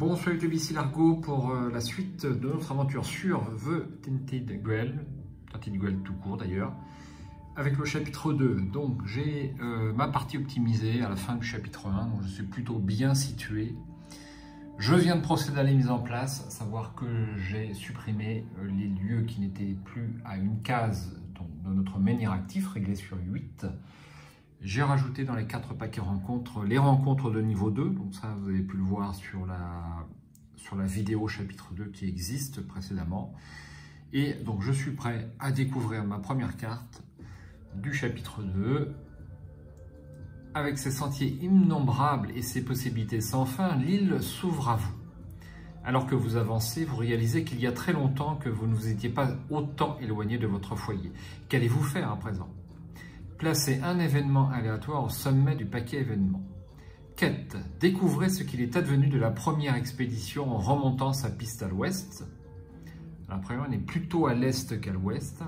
Bonsoir YouTube, ici Largo pour la suite de notre aventure sur The Tinted Grail, Tinted Grail tout court d'ailleurs, avec le chapitre 2. Donc j'ai ma partie optimisée à la fin du chapitre 1, donc je suis plutôt bien situé. Je viens de procéder à la mise en place, à savoir que j'ai supprimé les lieux qui n'étaient plus à une case de notre menhir actif, réglé sur 8. J'ai rajouté dans les 4 paquets rencontres les rencontres de niveau 2, donc ça vous avez pu le voir sur la vidéo chapitre 2 qui existe précédemment. Et donc je suis prêt à découvrir ma première carte du chapitre 2. Avec ses sentiers innombrables et ses possibilités sans fin, l'île s'ouvre à vous. Alors que vous avancez, vous réalisez qu'il y a très longtemps que vous ne vous étiez pas autant éloigné de votre foyer. Qu'allez-vous faire à présent ? Placez un événement aléatoire au sommet du paquet événements. Quête. Découvrez ce qu'il est advenu de la première expédition en remontant sa piste à l'ouest. La première est plutôt à l'est qu'à l'ouest.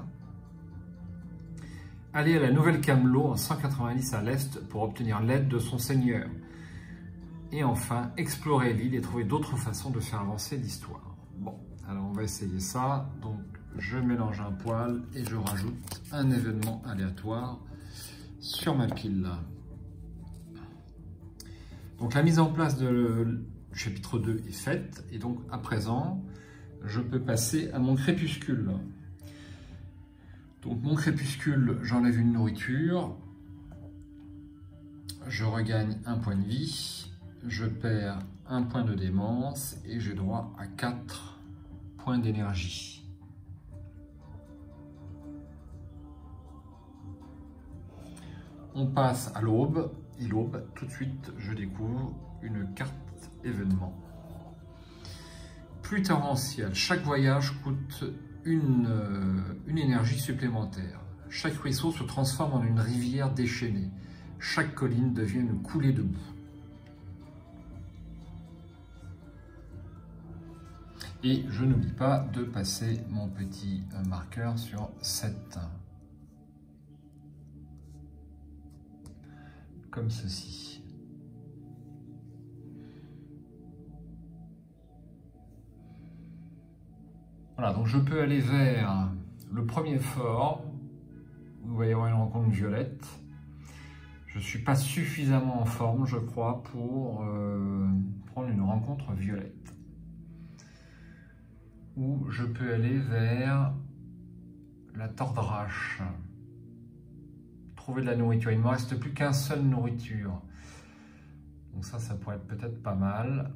Allez à la Nouvelle Camelot en 190 à l'est pour obtenir l'aide de son seigneur. Et enfin, explorer l'île et trouver d'autres façons de faire avancer l'histoire. Bon, alors on va essayer ça. Donc je mélange un poil et je rajoute un événement aléatoire sur ma pile. Donc la mise en place de chapitre 2 est faite et donc à présent je peux passer à mon crépuscule. Donc mon crépuscule, j'enlève une nourriture, je regagne un point de vie, je perds un point de démence et j'ai droit à 4 points d'énergie. On passe à l'aube, et l'aube, tout de suite, je découvre une carte événement. Pluie torrentielle, chaque voyage coûte une énergie supplémentaire. Chaque ruisseau se transforme en une rivière déchaînée. Chaque colline devient une coulée de boue. Et je n'oublie pas de passer mon petit marqueur sur 7. Comme ceci. Voilà, donc je peux aller vers le premier fort. Vous voyez avoir une rencontre violette. Je ne suis pas suffisamment en forme, je crois, pour prendre une rencontre violette. Ou je peux aller vers la Tordrache. Trouver de la nourriture. Il ne me reste plus qu'un seul nourriture. Donc ça pourrait être peut-être pas mal.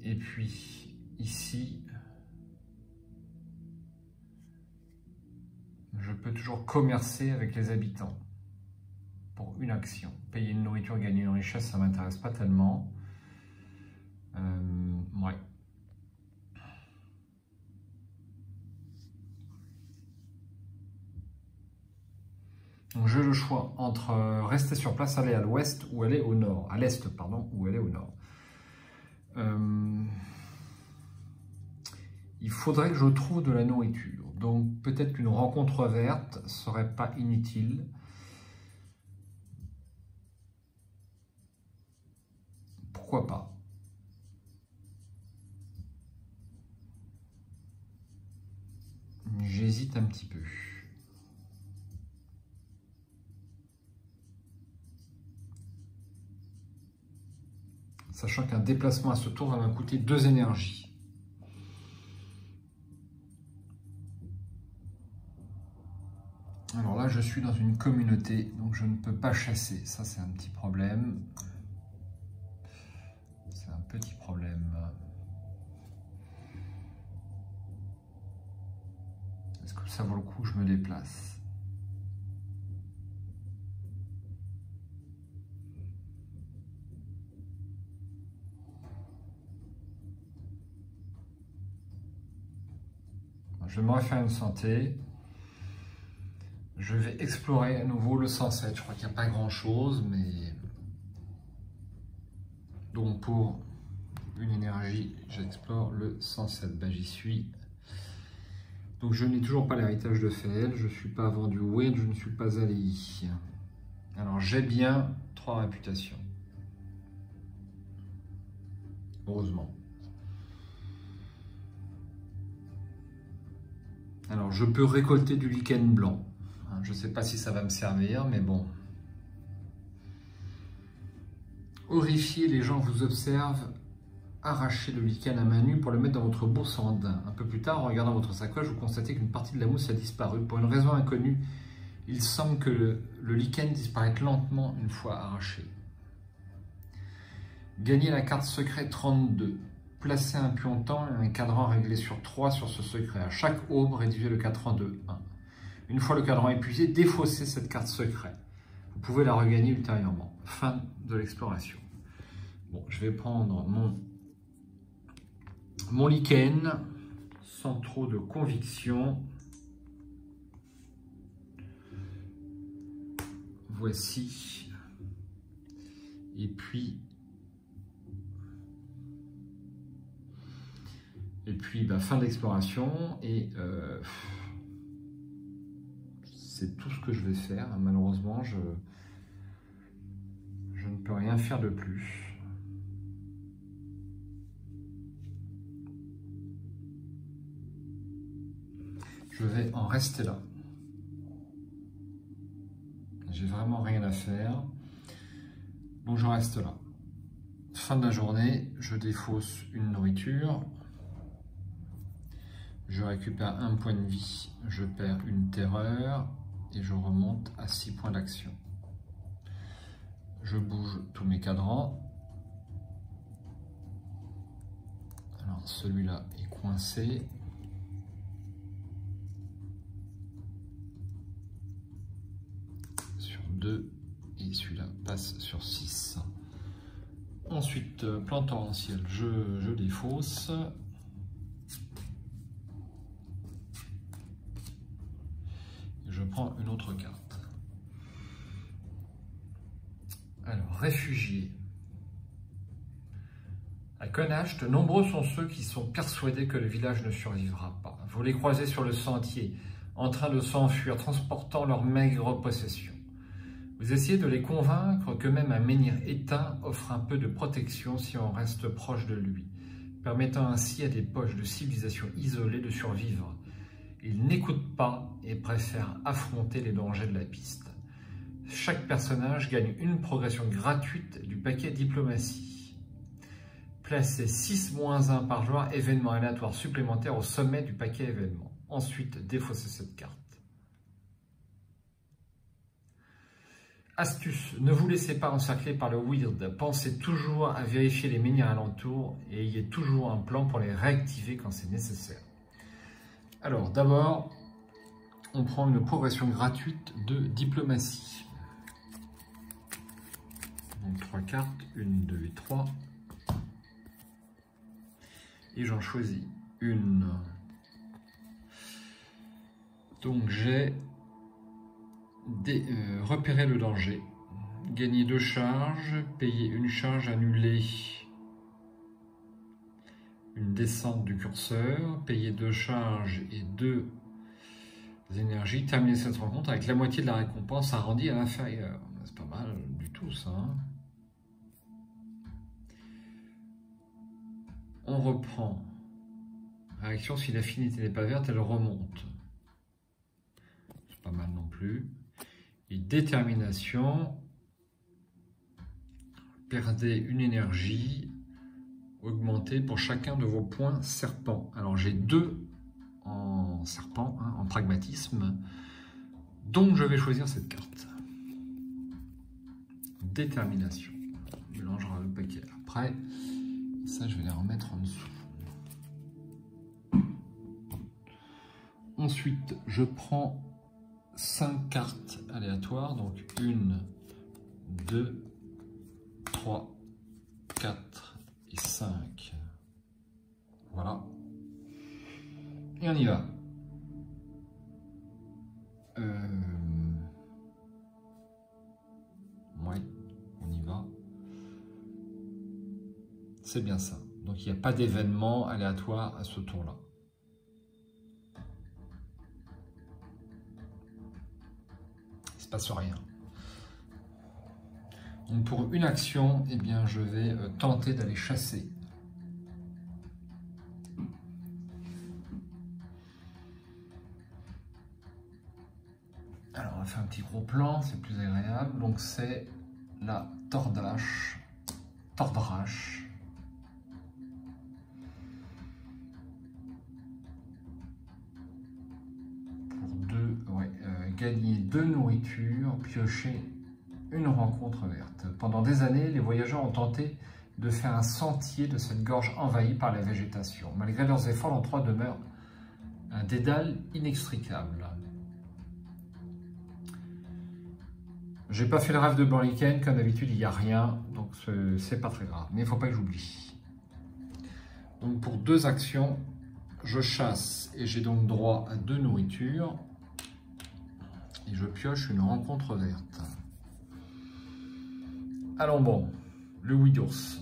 Et puis ici, je peux toujours commercer avec les habitants pour une action. Payer une nourriture, gagner une richesse, ça ne m'intéresse pas tellement. Ouais. Donc j'ai le choix entre rester sur place, aller à l'ouest ou aller au nord. À l'est, pardon, ou aller au nord. Il faudrait que je trouve de la nourriture. Donc peut-être qu'une rencontre verte serait pas inutile. Pourquoi pas? J'hésite un petit peu. Sachant qu'un déplacement à ce tour va me coûter 2 énergies. Alors là, je suis dans une communauté, donc je ne peux pas chasser. Ça, c'est un petit problème. C'est un petit problème. Est-ce que ça vaut le coup que je me déplace ? Je vais me refaire une santé. Je vais explorer à nouveau le 107. Je crois qu'il n'y a pas grand chose, mais donc pour une énergie, j'explore le 107. Ben, j'y suis. Donc je n'ai toujours pas l'héritage de Féel. Je ne suis pas vendu Wade, je ne suis pas allé. Alors j'ai bien 3 réputations. heureusement. Alors, je peux récolter du lichen blanc. Je ne sais pas si ça va me servir, mais bon. Horrifiés, les gens vous observent arracher le lichen à main nue pour le mettre dans votre bourse en daim. Un peu plus tard, en regardant votre sacoche, vous constatez qu'une partie de la mousse a disparu. Pour une raison inconnue, il semble que le lichen disparaisse lentement une fois arraché. Gagnez la carte secret 32. Placez un piontan et un cadran réglé sur 3 sur ce secret. À chaque aube, réduisez le cadran de 1. Une fois le cadran épuisé, défaussez cette carte secret. Vous pouvez la regagner ultérieurement. Fin de l'exploration. Bon, je vais prendre mon lichen sans trop de conviction. Voici. Et puis fin d'exploration. Et c'est tout ce que je vais faire. Malheureusement, je ne peux rien faire de plus. Je vais en rester là. J'ai vraiment rien à faire. Donc je reste là. Fin de la journée, je défausse une nourriture. Je récupère un point de vie. Je perds une terreur. Et je remonte à 6 points d'action. Je bouge tous mes cadrans. Alors celui-là est coincé. Sur 2 et celui-là passe sur 6. Ensuite, plan torrentiel, je défausse. Je prends une autre carte. Alors, réfugiés. À Connacht, nombreux sont ceux qui sont persuadés que le village ne survivra pas. Vous les croisez sur le sentier, en train de s'enfuir, transportant leurs maigres possessions. Vous essayez de les convaincre que même un menhir éteint offre un peu de protection si on reste proche de lui, permettant ainsi à des poches de civilisation isolées de survivre. Ils n'écoutent pas et préfèrent affronter les dangers de la piste. Chaque personnage gagne une progression gratuite du paquet diplomatie. Placez 6-1 par joueur, événement aléatoire supplémentaire au sommet du paquet événement. Ensuite, défaussez cette carte. Astuce, ne vous laissez pas encercler par le weird. Pensez toujours à vérifier les menhirs alentours et ayez toujours un plan pour les réactiver quand c'est nécessaire. Alors, d'abord, on prend une progression gratuite de diplomatie. Donc, 3 cartes, 1, 2 et 3. Et j'en choisis une. Donc, j'ai repérer le danger. Gagner 2 charges, payer une charge, annuler une descente du curseur, payer 2 charges et 2 énergies, terminer cette rencontre avec la moitié de la récompense arrondie à l'inférieur. C'est pas mal du tout ça. Hein. On reprend. Réaction, si l'affinité n'est pas verte, elle remonte. C'est pas mal non plus. Et détermination. Perdez une énergie augmentée pour chacun de vos points serpent. Alors j'ai 2 en serpent, hein, en pragmatisme. Donc je vais choisir cette carte. Détermination. On mélangera le paquet après. Ça, je vais les remettre en dessous. Ensuite, je prends 5 cartes aléatoires. Donc 1, 2, 3, 4 et 5. Voilà. Et on y va. Ouais, on y va. C'est bien ça. Donc il n'y a pas d'événement aléatoire à ce tour-là. Il ne se passe rien. Donc pour une action, eh bien, je vais tenter d'aller chasser Alors on va faire un petit gros plan, c'est plus agréable. Donc c'est la tordrache. Pour gagner 2 nourritures, piocher une rencontre verte. Pendant des années, les voyageurs ont tenté de faire un sentier de cette gorge envahie par la végétation. Malgré leurs efforts, l'endroit demeure un dédale inextricable. J'ai pas fait le rêve de Banliken, comme d'habitude il n'y a rien, donc c'est pas très grave, mais il ne faut pas que j'oublie. Donc pour 2 actions, je chasse et j'ai donc droit à 2 nourritures, et je pioche une rencontre verte. Allons bon, le oui d'ours.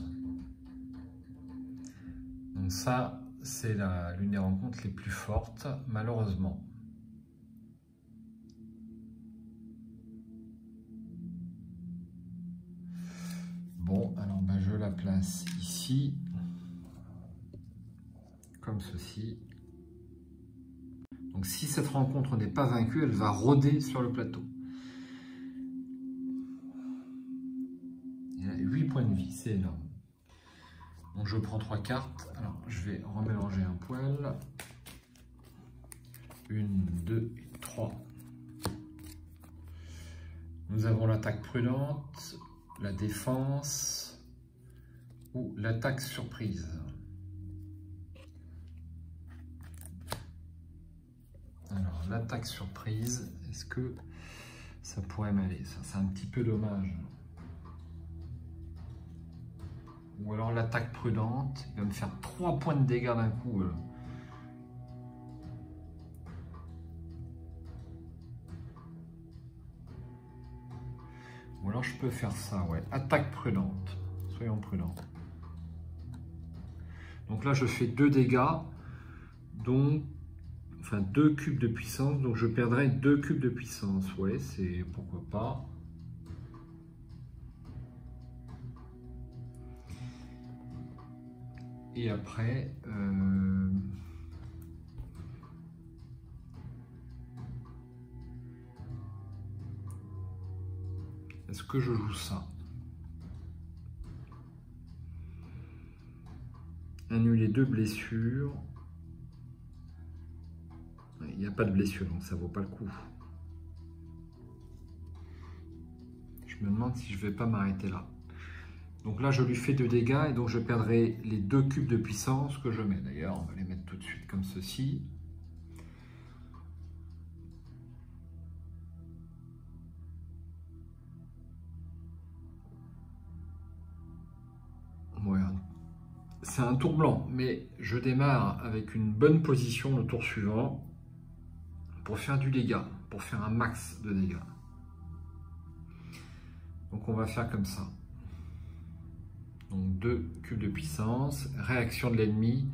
Donc ça, c'est l'une des rencontres les plus fortes, malheureusement. Bon, alors ben, je la place ici, comme ceci. Donc si cette rencontre n'est pas vaincue, elle va rôder sur le plateau. Il y a 8 points de vie, c'est énorme. Donc je prends 3 cartes. Alors je vais remélanger un poil. 1, 2 et 3. Nous avons l'attaque prudente, la défense ou l'attaque surprise. Alors l'attaque surprise, est-ce que ça pourrait m'aller? Ça, c'est un petit peu dommage. Ou alors l'attaque prudente, il va me faire 3 points de dégâts d'un coup. Ou alors je peux faire ça, ouais. Attaque prudente. Soyons prudents. Donc là je fais 2 dégâts, donc enfin 2 cubes de puissance, donc je perdrai 2 cubes de puissance. Ouais, c'est pourquoi pas. Et après, est-ce que je joue ça? Annuler 2 blessures. Il n'y a pas de blessure, donc ça vaut pas le coup. Je me demande si je vais pas m'arrêter là. Donc là, je lui fais 2 dégâts et donc je perdrai les 2 cubes de puissance que je mets. D'ailleurs, on va les mettre tout de suite comme ceci. Ouais, c'est un tour blanc, mais je démarre avec une bonne position le tour suivant pour faire du dégât, pour faire un max de dégâts. Donc on va faire comme ça. Donc 2 cubes de puissance, réaction de l'ennemi.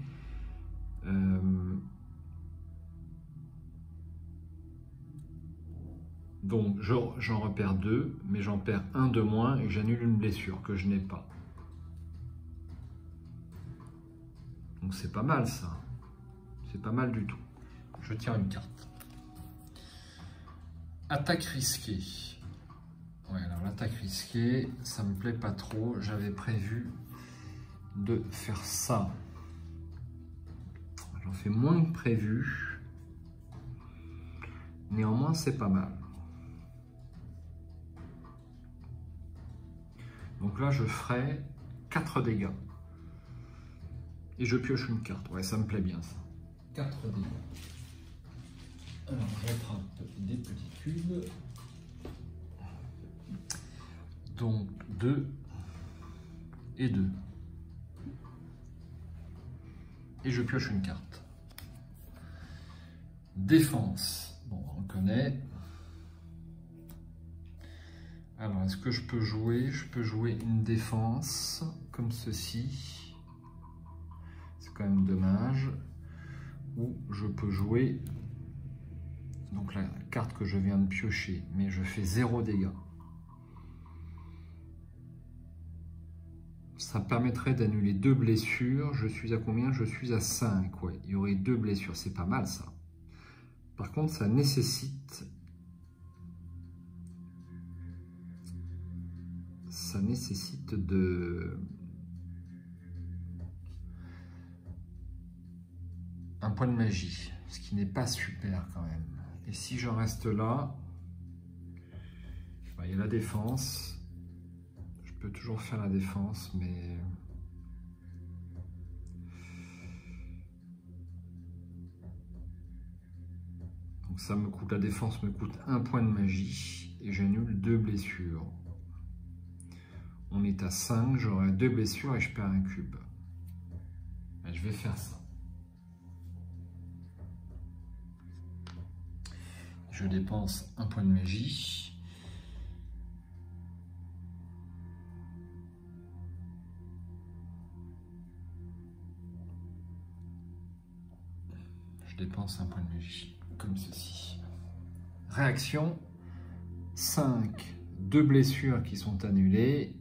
Donc j'en repère 2, mais j'en perds 1 de moins et j'annule une blessure que je n'ai pas. Donc c'est pas mal ça. C'est pas mal du tout. Je tire une carte. Attaque risquée. Ouais, alors l'attaque risquée, ça me plaît pas trop. J'avais prévu de faire ça. J'en fais moins que prévu. Néanmoins, c'est pas mal. Donc là, je ferai 4 dégâts. Et je pioche une carte. Ouais, ça me plaît bien ça. 4 dégâts. Alors, j'attrape des petits cubes. Donc 2 et 2. Et je pioche une carte. Défense. Bon, on connaît. Alors, est-ce que je peux jouer? Je peux jouer une défense comme ceci. C'est quand même dommage. Ou je peux jouer donc la carte que je viens de piocher, mais je fais 0 dégâts. Ça permettrait d'annuler 2 blessures. Je suis à combien? Je suis à 5. Ouais, il y aurait 2 blessures. C'est pas mal ça. Par contre, ça nécessite ça nécessite un point de magie, ce qui n'est pas super quand même. Et si je reste là, il y a la défense. Je peux toujours faire la défense, mais... Donc ça me coûte, la défense me coûte 1 point de magie et j'annule 2 blessures. On est à 5, j'aurai 2 blessures et je perds un cube. Et je vais faire ça. Je dépense 1 point de magie. Je dépense 1 point de magie, comme ceci. Réaction, 5, 2 blessures qui sont annulées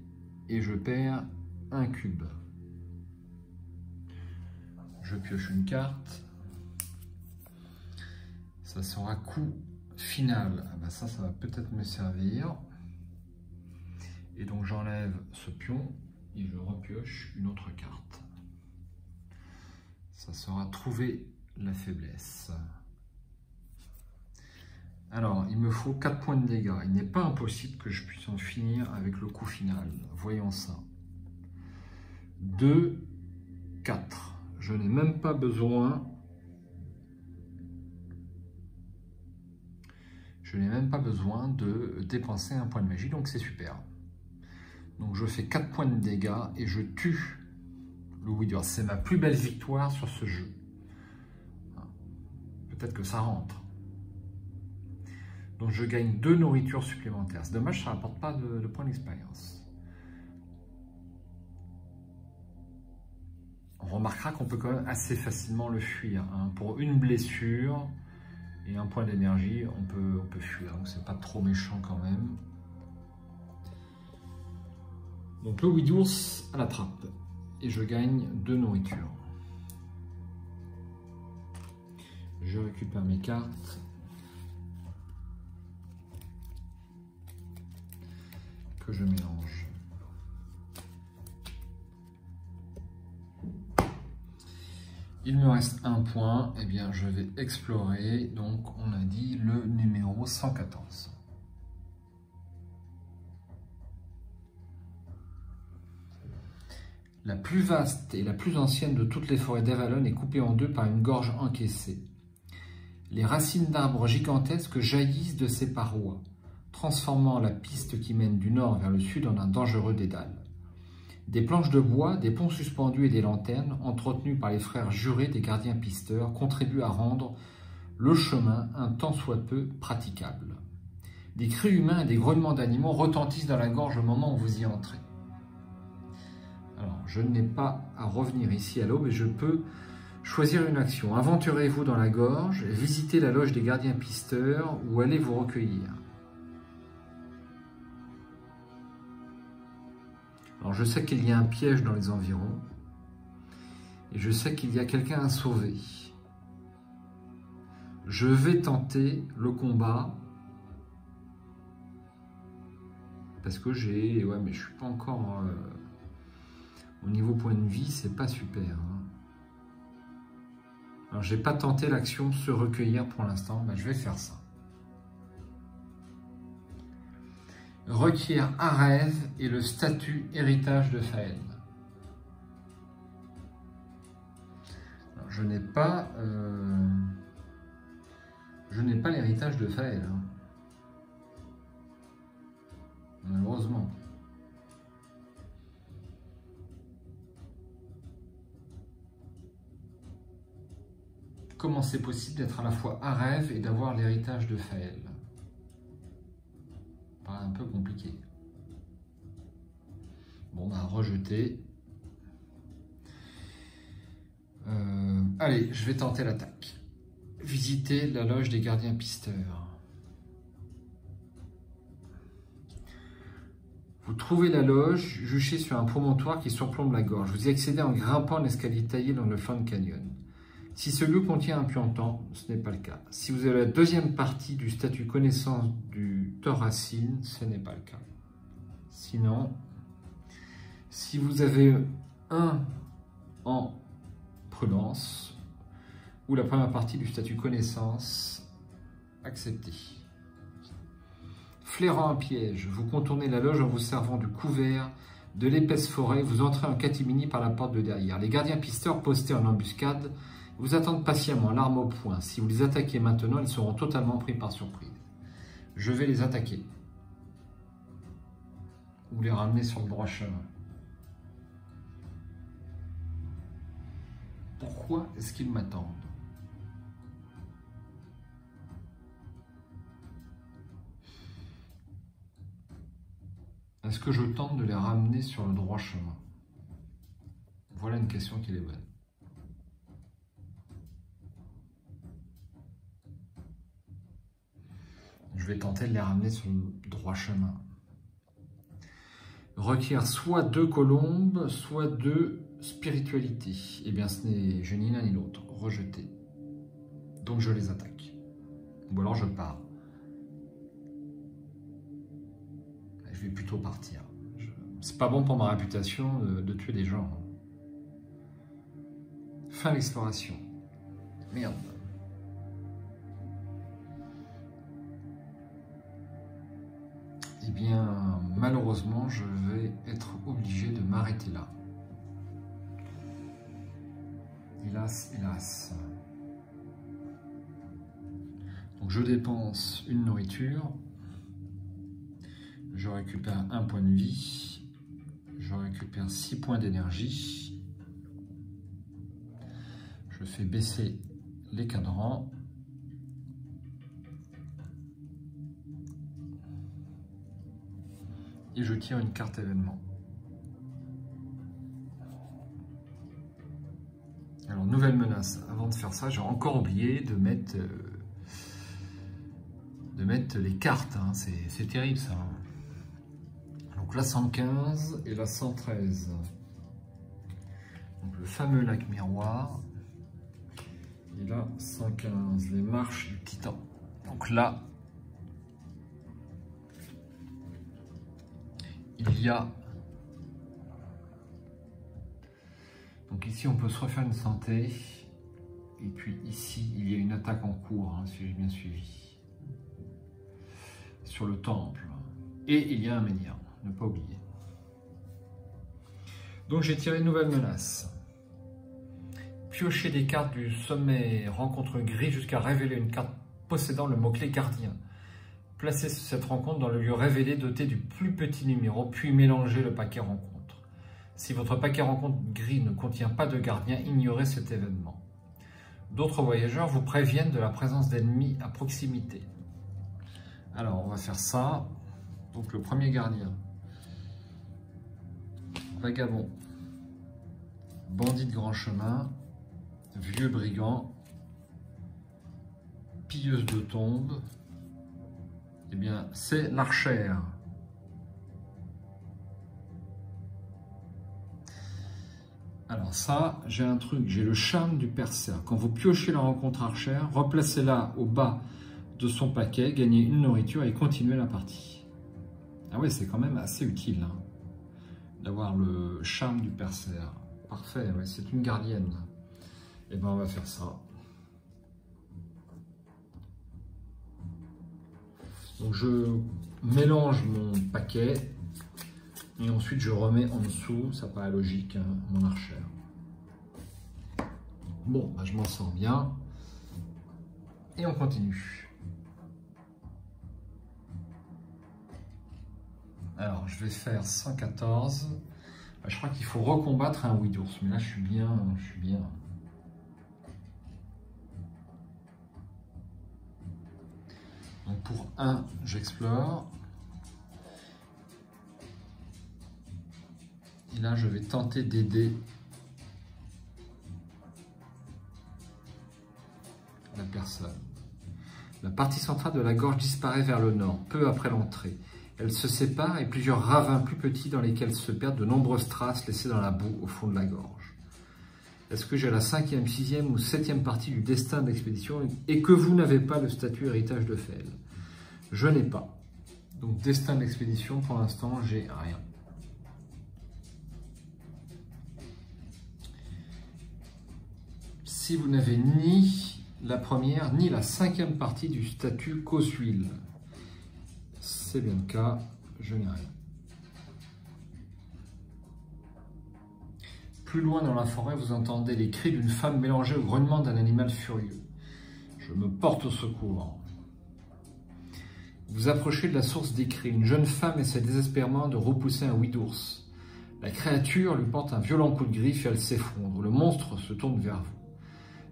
et je perds un cube. Je pioche une carte. Ça sera coup final. Ah ben ça va peut-être me servir. Et donc j'enlève ce pion et je repioche une autre carte. Ça sera trouver la faiblesse. Alors, il me faut 4 points de dégâts. Il n'est pas impossible que je puisse en finir avec le coup final. Voyons ça. 2, 4. Je n'ai même pas besoin... de dépenser un point de magie, donc c'est super. Donc je fais 4 points de dégâts et je tue le Wither. C'est ma plus belle victoire sur ce jeu. Peut-être que ça rentre. Donc je gagne 2 nourritures supplémentaires. C'est dommage, ça n'apporte pas de points d'expérience. On remarquera qu'on peut quand même assez facilement le fuir. Hein. Pour une blessure et 1 point d'énergie, on peut fuir. Donc c'est pas trop méchant quand même. Donc le Wither à la trappe. Et je gagne 2 nourritures. Je récupère mes cartes. Que je mélange. Il me reste 1 point. Eh bien, je vais explorer. Donc, on a dit le numéro 114. La plus vaste et la plus ancienne de toutes les forêts d'Avalon est coupée en 2 par une gorge encaissée. Les racines d'arbres gigantesques jaillissent de ses parois, transformant la piste qui mène du nord vers le sud en un dangereux dédale. Des planches de bois, des ponts suspendus et des lanternes, entretenus par les frères jurés des gardiens pisteurs, contribuent à rendre le chemin un tant soit peu praticable. Des cris humains et des grognements d'animaux retentissent dans la gorge au moment où vous y entrez. Alors, je n'ai pas à revenir ici à l'aube et je peux choisir une action. Aventurez-vous dans la gorge, visitez la loge des gardiens pisteurs ou allez vous recueillir. Alors je sais qu'il y a un piège dans les environs et je sais qu'il y a quelqu'un à sauver. Je vais tenter le combat parce que j'ai... Ouais, mais je suis pas encore... au niveau point de vie, c'est pas super. Hein. Alors j'ai pas tenté l'action se recueillir pour l'instant, ben, je vais faire ça. Requiert Arève et le statut héritage de Faël. Je n'ai pas l'héritage de Faël. Hein. Malheureusement. Comment c'est possible d'être à la fois Arève et d'avoir l'héritage de Faël? Un peu compliqué. Bon, bah, rejeter. Allez, je vais tenter l'attaque. Visiter la loge des gardiens pisteurs. Vous trouvez la loge juchée sur un promontoire qui surplombe la gorge. Vous y accédez en grimpant l'escalier taillé dans le flanc de canyon. Si ce lieu contient un puantan, ce n'est pas le cas. Si vous avez la deuxième partie du statut connaissance du Thoracine, ce n'est pas le cas. Sinon, Si vous avez un en prudence, ou la première partie du statut connaissance, acceptez. Flairant un piège, vous contournez la loge en vous servant du couvert de l'épaisse forêt, vous entrez en catimini par la porte de derrière. Les gardiens pisteurs postés en embuscade vous attendent patiemment, l'arme au poing. Si vous les attaquez maintenant, ils seront totalement pris par surprise. Je vais les attaquer. Ou les ramener sur le droit chemin. Pourquoi est-ce qu'ils m'attendent? Est-ce que je tente de les ramener sur le droit chemin? Voilà une question qui est bonne. Je vais tenter de les ramener sur le droit chemin. Requiert soit 2 colombes, soit 2 spiritualités. Eh bien, je n'ai ni l'un ni l'autre. Rejeté. Donc, je les attaque. Ou alors, je pars. Je vais plutôt partir. C'est pas bon pour ma réputation de tuer des gens. Fin d'exploration. Merde. Eh bien, malheureusement, je vais être obligé de m'arrêter là. Hélas, hélas. Donc, je dépense une nourriture. Je récupère 1 point de vie. Je récupère 6 points d'énergie. Je fais baisser les cadrans. Et je tire une carte événement. Alors, nouvelle menace. Avant de faire ça, j'ai encore oublié de mettre les cartes. Hein. C'est terrible ça. Donc la 115 et la 113. Donc le fameux lac miroir. Et là, 115, les marches du titan. Donc là, il y a... Donc ici, on peut se refaire une santé. Et puis ici, il y a une attaque en cours, hein, si j'ai bien suivi. Sur le temple. Et il y a un menhir, ne pas oublier. Donc j'ai tiré une nouvelle menace. Piochez des cartes du sommet, rencontre gris jusqu'à révéler une carte possédant le mot-clé gardien. Placez cette rencontre dans le lieu révélé doté du plus petit numéro, puis mélangez le paquet rencontre. Si votre paquet rencontre gris ne contient pas de gardien, ignorez cet événement. D'autres voyageurs vous préviennent de la présence d'ennemis à proximité. Alors, on va faire ça. Donc, le premier gardien. Vagabond. Bandit de grand chemin. Vieux brigand. Pilleuse de tombe. Eh bien, c'est l'archère. Alors ça, j'ai un truc, j'ai le charme du perceur. Quand vous piochez la rencontre archère, replacez-la au bas de son paquet, gagnez une nourriture et continuez la partie. Ah ouais, c'est quand même assez utile hein, d'avoir le charme du perceur. Parfait, ouais, c'est une gardienne. Et ben on va faire ça. Donc je mélange mon paquet et ensuite je remets en dessous, ça paraît logique, hein, mon archère. Bon, bah, je m'en sors bien. Et on continue. Alors je vais faire 114. Je crois qu'il faut recombattre un oui d'ours, mais là je suis bien, Donc pour 1, j'explore. Et là, je vais tenter d'aider la personne. La partie centrale de la gorge disparaît vers le nord, peu après l'entrée. Elle se sépare et plusieurs ravins plus petits dans lesquels se perdent de nombreuses traces laissées dans la boue au fond de la gorge. Est-ce que j'ai la 5e, 6e ou 7e partie du destin de l'expédition et que vous n'avez pas le statut héritage de Fel? Je n'ai pas. Donc destin de l'expédition, pour l'instant, j'ai rien. si vous n'avez ni la première ni la cinquième partie du statut Cossuil. C'est bien le cas, je n'ai rien. Plus loin dans la forêt, vous entendez les cris d'une femme mélangés au grognement d'un animal furieux. Je me porte au secours. Vous approchez de la source des cris. Une jeune femme essaie désespérément de repousser un ouïe d'ours. La créature lui porte un violent coup de griffe et elle s'effondre. Le monstre se tourne vers vous.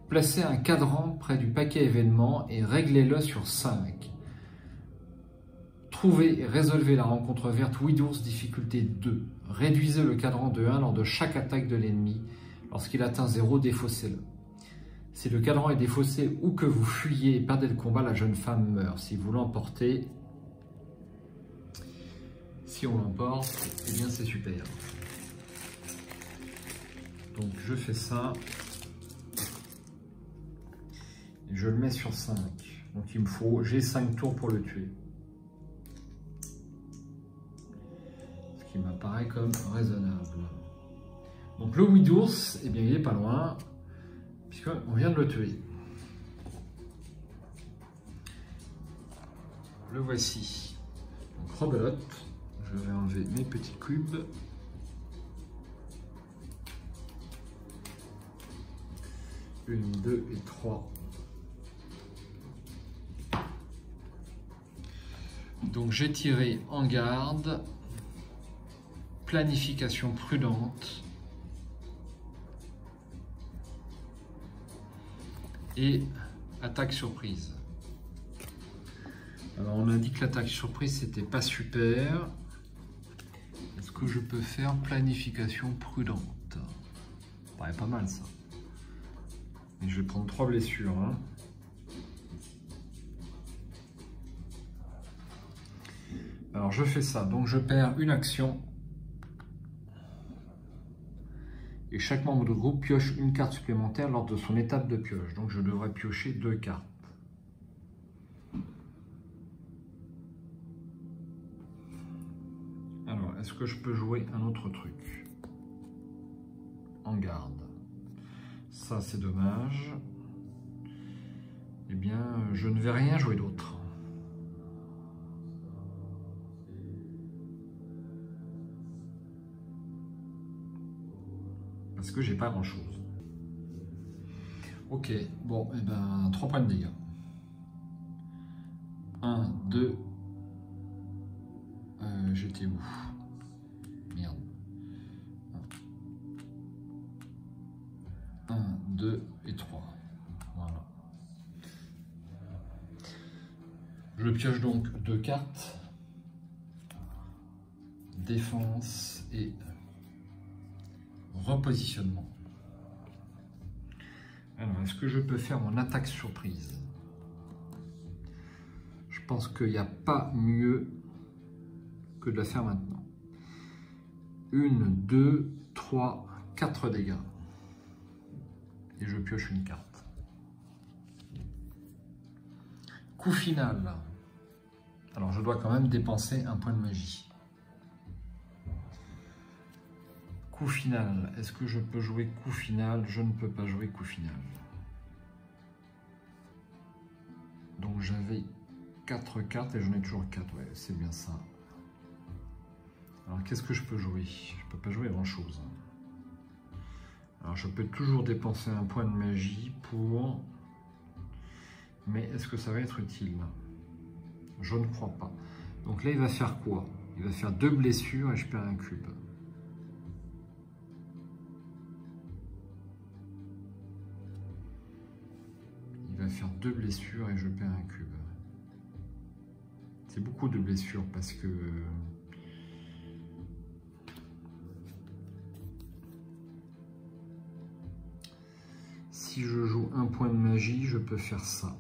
Placez un cadran près du paquet événement et réglez-le sur 5. Trouvez et résolvez la rencontre verte ouïe d'ours difficulté 2. Réduisez le cadran de 1 lors de chaque attaque de l'ennemi. Lorsqu'il atteint 0, défaussez-le. Si le cadran est défaussé ou que vous fuyez et perdez le combat, la jeune femme meurt. Si vous l'emportez, si on l'emporte, eh bien c'est super. Donc je fais ça. Et je le mets sur 5. Donc il me faut, j'ai 5 tours pour le tuer. Ce qui m'apparaît comme raisonnable. Donc le ouïe d'ours, eh bien il est pas loin, puisqu'on vient de le tuer. Le voici. Donc rebelote. Je vais enlever mes petits cubes. Une, 2 et 3. Donc j'ai tiré en garde, planification prudente et attaque surprise. Alors on a dit que l'attaque surprise c'était pas super. Est-ce que je peux faire planification prudente? Ça paraît pas mal ça. Mais je vais prendre 3 blessures. Hein. Alors je fais ça, donc je perds une action. Et chaque membre de groupe pioche une carte supplémentaire lors de son étape de pioche. Donc je devrais piocher 2 cartes. Alors, est-ce que je peux jouer un autre truc? En garde. Ça c'est dommage. Eh bien, je ne vais rien jouer d'autre. Parce que j'ai pas grand chose. Ok, bon, et ben 3 points de dégâts. 1, 2. J'étais où? Merde. 1, 2 et 3. Voilà. Je pioche donc 2 cartes. Défense et repositionnement. Alors, est-ce que je peux faire mon attaque surprise? Je pense qu'il n'y a pas mieux que de la faire maintenant. 1, 2, 3, 4 dégâts. Et je pioche une carte. Coup final. Alors, je dois quand même dépenser un point de magie. Coup final, est-ce que je peux jouer coup final? Je ne peux pas jouer coup final. Donc j'avais 4 cartes et j'en ai toujours 4, ouais, c'est bien ça. Alors qu'est-ce que je peux jouer? Je ne peux pas jouer grand chose. Alors je peux toujours dépenser un point de magie pour... Mais est-ce que ça va être utile? Je ne crois pas. Donc là il va faire quoi? Il va faire 2 blessures et je perds un cube. Il va faire 2 blessures et je perds un cube. C'est beaucoup de blessures parce que... Si je joue un point de magie, je peux faire ça.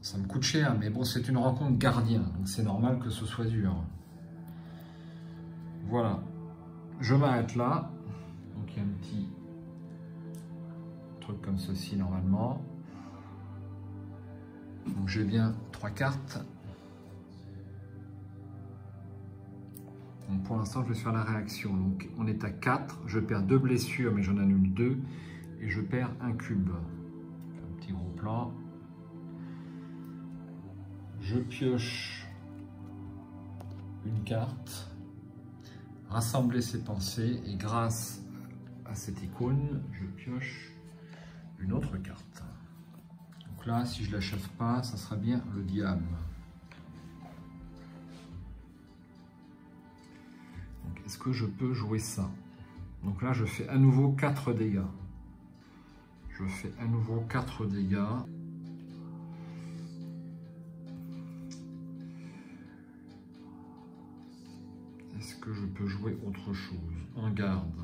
Ça me coûte cher, mais bon, c'est une rencontre gardien, donc c'est normal que ce soit dur. Voilà. Je m'arrête là. Donc il y a un petit... comme ceci normalement. Donc j'ai bien 3 cartes. Donc pour l'instant, je vais faire la réaction. Donc on est à 4, je perds 2 blessures, mais j'en annule 2. Et je perds un cube. Un petit gros plan. Je pioche une carte. Rassembler ses pensées. Et grâce à cette icône, je pioche une autre carte. Donc là, si je ne l'achève pas, ça sera bien le diable. Donc est-ce que je peux jouer ça? Donc là, je fais à nouveau 4 dégâts. Je fais à nouveau 4 dégâts. Est-ce que je peux jouer autre chose? En garde.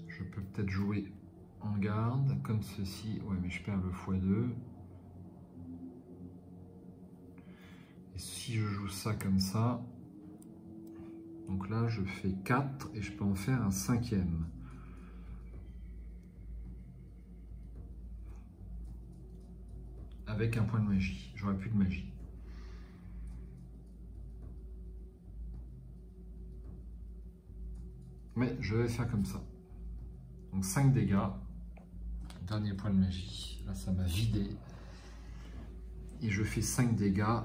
Je peux peut-être jouer en garde, comme ceci. Ouais, mais je perds le x2. Et si je joue ça comme ça... Donc là, je fais 4 et je peux en faire un 5e. Avec un point de magie. J'aurai plus de magie. Mais je vais faire comme ça. Donc 5 dégâts. Dernier point de magie. Là, ça m'a vidé. Et je fais 5 dégâts,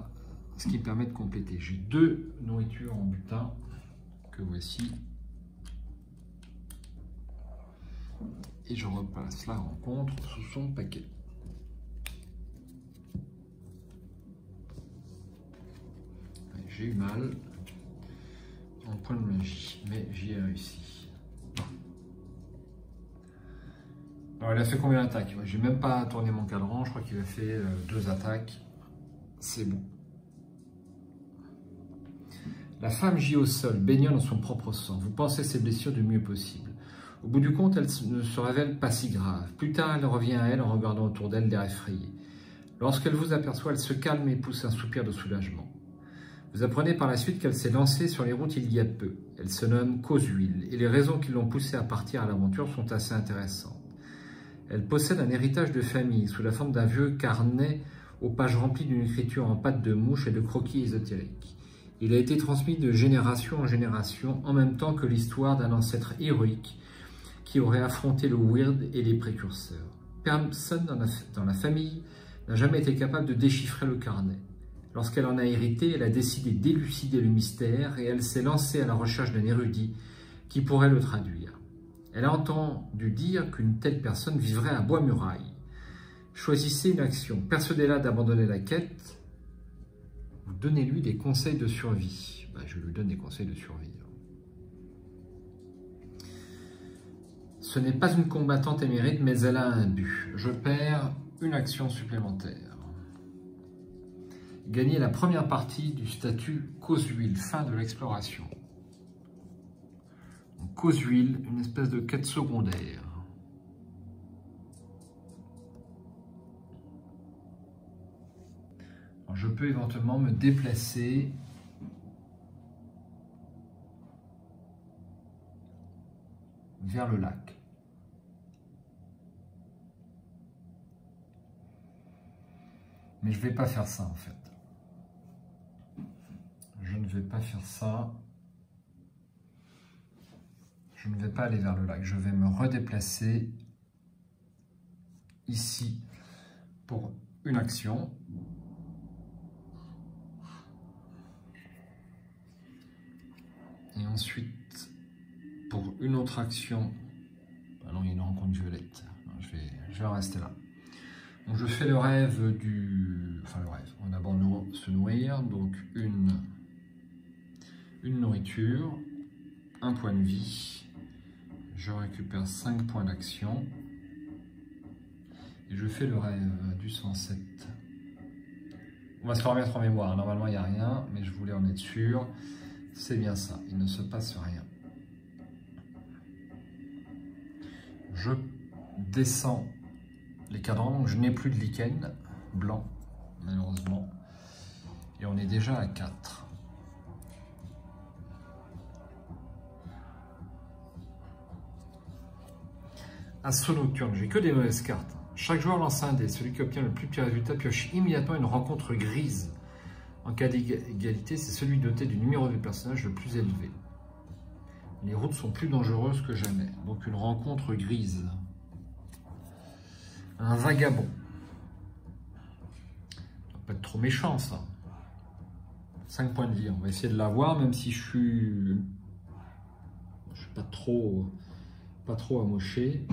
ce qui me permet de compléter. J'ai 2 nourritures en butin. Que voici, et je repasse la rencontre sous son paquet. J'ai eu mal en point de magie, mais j'y ai réussi. Alors il a fait combien d'attaques? J'ai même pas tourné mon cadran, je crois qu'il a fait 2 attaques. C'est bon. La femme gît au sol, baignant dans son propre sang. Vous pensez ses blessures du mieux possible. Au bout du compte, elle ne se révèle pas si grave. Plus tard, elle revient à elle en regardant autour d'elle l'air effrayé. Lorsqu'elle vous aperçoit, elle se calme et pousse un soupir de soulagement. Vous apprenez par la suite qu'elle s'est lancée sur les routes il y a peu. Elle se nomme Causuil, et les raisons qui l'ont poussée à partir à l'aventure sont assez intéressantes. Elle possède un héritage de famille sous la forme d'un vieux carnet aux pages remplies d'une écriture en pâte de mouche et de croquis ésotériques. Il a été transmis de génération en génération, en même temps que l'histoire d'un ancêtre héroïque qui aurait affronté le Weird et les précurseurs. Personne dans la famille n'a jamais été capable de déchiffrer le carnet. Lorsqu'elle en a hérité, elle a décidé d'élucider le mystère et elle s'est lancée à la recherche d'un érudit qui pourrait le traduire. Elle a entendu dire qu'une telle personne vivrait à Bois-Muraille. Choisissez une action, persuadez-la d'abandonner la quête. Vous donnez-lui des conseils de survie. Je lui donne des conseils de survie. Ce n'est pas une combattante émérite, mais elle a un but. Je perds une action supplémentaire. Gagner la première partie du statut Causuil, fin de l'exploration. Causuil, une espèce de quête secondaire. Je peux éventuellement me déplacer vers le lac. Mais je ne vais pas faire ça en fait. Je ne vais pas faire ça. Je ne vais pas aller vers le lac. Je vais me redéplacer ici pour une action. Et ensuite, pour une autre action, ah non, il y a une rencontre violette. Non, je vais rester là. Donc je fais le rêve du... Enfin le rêve, on va d'abord se nourrir. Donc une nourriture, un point de vie. Je récupère 5 points d'action. Et je fais le rêve du 107. On va se le remettre en mémoire. Normalement, il n'y a rien, mais je voulais en être sûr. C'est bien ça, il ne se passe rien. Je descends les cadrans, donc je n'ai plus de lichen blanc, malheureusement. Et on est déjà à 4. Assaut nocturne, j'ai que des mauvaises cartes. Chaque joueur lance un dé. Celui qui obtient le plus petit résultat pioche immédiatement une rencontre grise En cas d'égalité, c'est celui doté du numéro du personnage le plus élevé. Les routes sont plus dangereuses que jamais. Donc une rencontre grise. Un vagabond. Ça va pas être trop méchant ça. 5 points de vie. On va essayer de l'avoir même si je suis pas trop amoché.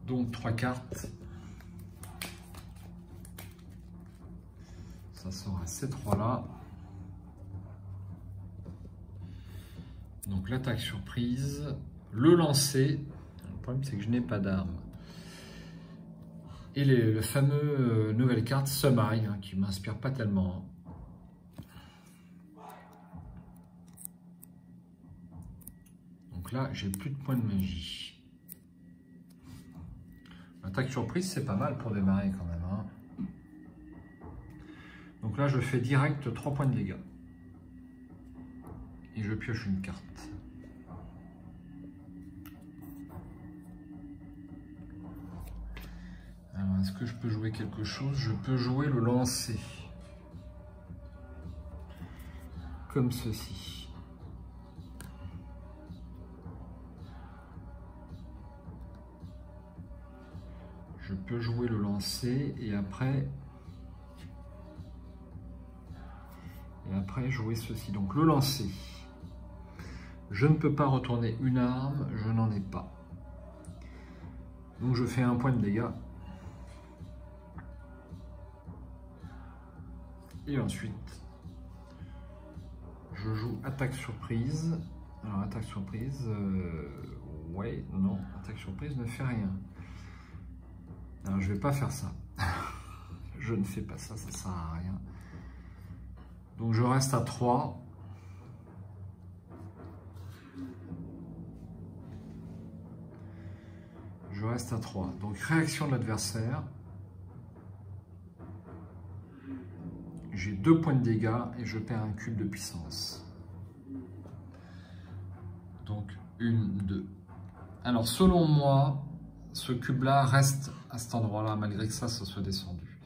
Donc 3 cartes. Ça sera ces 3 là. Donc l'attaque surprise, le lancer. Le problème c'est que je n'ai pas d'arme. Et le fameux nouvelle carte Semaille hein, qui m'inspire pas tellement. Donc là j'ai plus de points de magie. L'attaque surprise c'est pas mal pour démarrer quand même. Hein. Donc là je fais direct 3 points de dégâts. Et je pioche une carte. Alors, est-ce que je peux jouer quelque chose? Je peux jouer le lancer. Comme ceci. Je peux jouer le lancer et après jouer ceci. Donc le lancer. Je ne peux pas retourner une arme, je n'en ai pas. Donc je fais un point de dégâts. Et ensuite, je joue attaque surprise. Alors attaque surprise, ouais, non, attaque surprise ne fait rien. Alors je vais pas faire ça. Je ne fais pas ça, ça sert à rien. Donc je reste à 3. Je reste à 3. Donc réaction de l'adversaire. J'ai 2 points de dégâts et je perds un cube de puissance. Donc 1, 2. Alors selon moi, ce cube-là reste à cet endroit-là, malgré que ça soit descendu.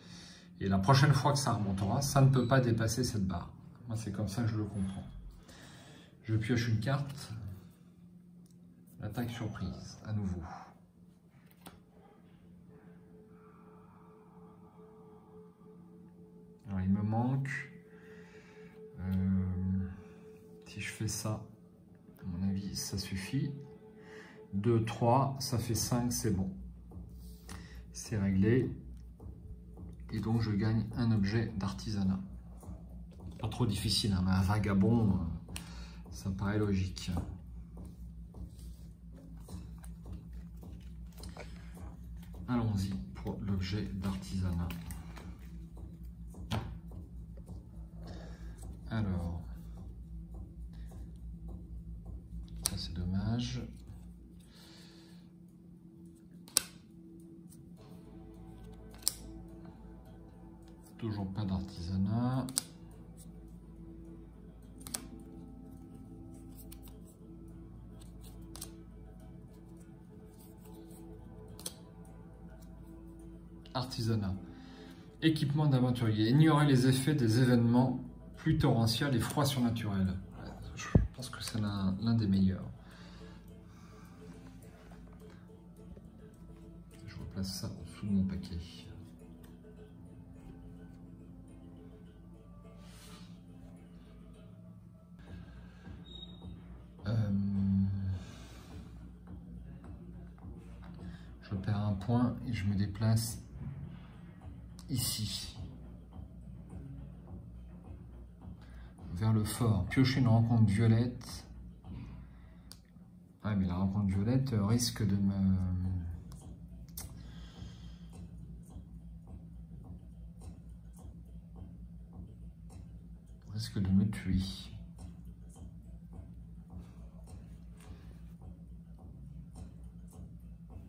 Et la prochaine fois que ça remontera, ça ne peut pas dépasser cette barre. Moi, c'est comme ça que je le comprends. Je pioche une carte. L'attaque surprise, à nouveau. Alors, il me manque... si je fais ça, à mon avis, ça suffit. 2, 3, ça fait 5, c'est bon. C'est réglé. Et donc, je gagne un objet d'artisanat. Pas trop difficile, hein, mais un vagabond, ça me paraît logique. Allons-y pour l'objet d'artisanat. Alors, ça c'est dommage. Toujours pas d'artisanat. Artisanat. Équipement d'aventurier. Ignorer les effets des événements pluie torrentielle et froid surnaturel. Je pense que c'est l'un des meilleurs. Je replace ça en dessous de mon paquet. Je perds un point et je me déplace ici. Vers le fort. Piocher une rencontre violette. Ouais, mais la rencontre violette risque de me... tuer.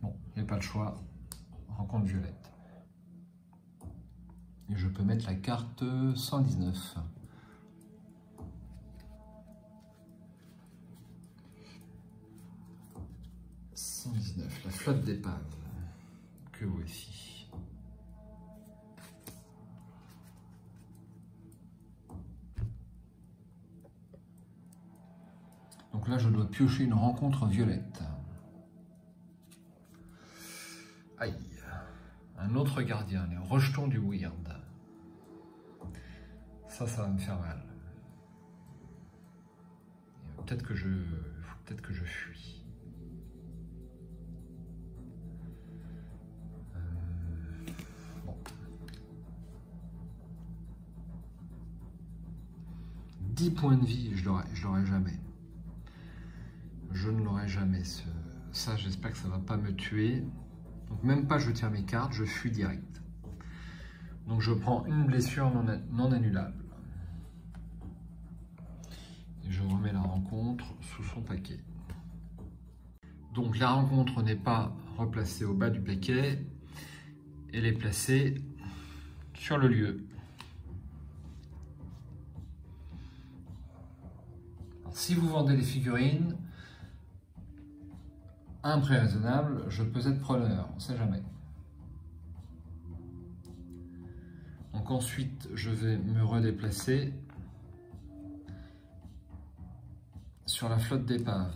Bon, il n'y a pas le choix. Rencontre violette. Et je peux mettre la carte 119. 119, la flotte d'épave. Que voici. Donc là, je dois piocher une rencontre violette. Aïe. Un autre gardien, les rejetons du weird. Ça va me faire mal. Peut-être que je fuis. Bon. 10 points de vie, je l'aurai jamais. Je ne l'aurai jamais. Ça, j'espère que ça ne va pas me tuer. Donc même pas je tire mes cartes, je fuis direct. Donc je prends une blessure non annulable. Et je remets la rencontre sous son paquet. Donc la rencontre n'est pas replacée au bas du paquet, elle est placée sur le lieu. Alors, si vous vendez des figurines, un prix raisonnable, je peux être preneur, on ne sait jamais. Donc ensuite, je vais me redéplacer sur la flotte d'épave.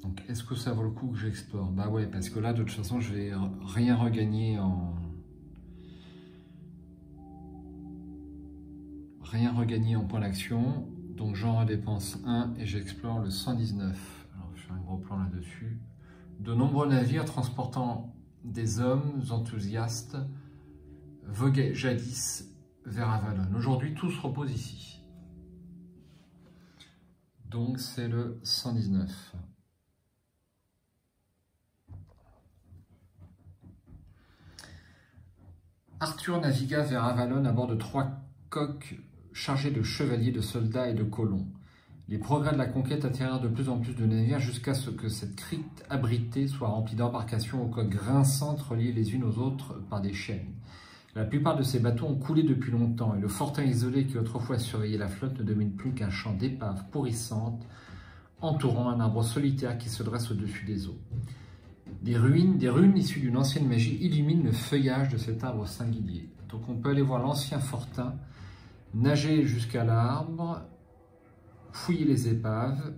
Donc est-ce que ça vaut le coup que j'explore? Bah ouais, parce que là, de toute façon, je vais rien regagner en... points d'action, donc j'en redépense un et j'explore le 119. Alors je fais un gros plan là-dessus. De nombreux navires transportant des hommes enthousiastes voguaient jadis vers Avalon. Aujourd'hui, tout se repose ici. Donc c'est le 119. Arthur navigua vers Avalon à bord de 3 coques chargés de chevaliers, de soldats et de colons. Les progrès de la conquête attirèrent de plus en plus de navires jusqu'à ce que cette crypte abritée soit remplie d'embarcations aux coques grinçantes reliées les unes aux autres par des chaînes. La plupart de ces bateaux ont coulé depuis longtemps et le fortin isolé qui autrefois surveillait la flotte ne domine plus qu'un champ d'épaves pourrissantes entourant un arbre solitaire qui se dresse au-dessus des eaux. Des runes issues d'une ancienne magie illuminent le feuillage de cet arbre singulier. Donc on peut aller voir l'ancien fortin, nager jusqu'à l'arbre, fouiller les épaves,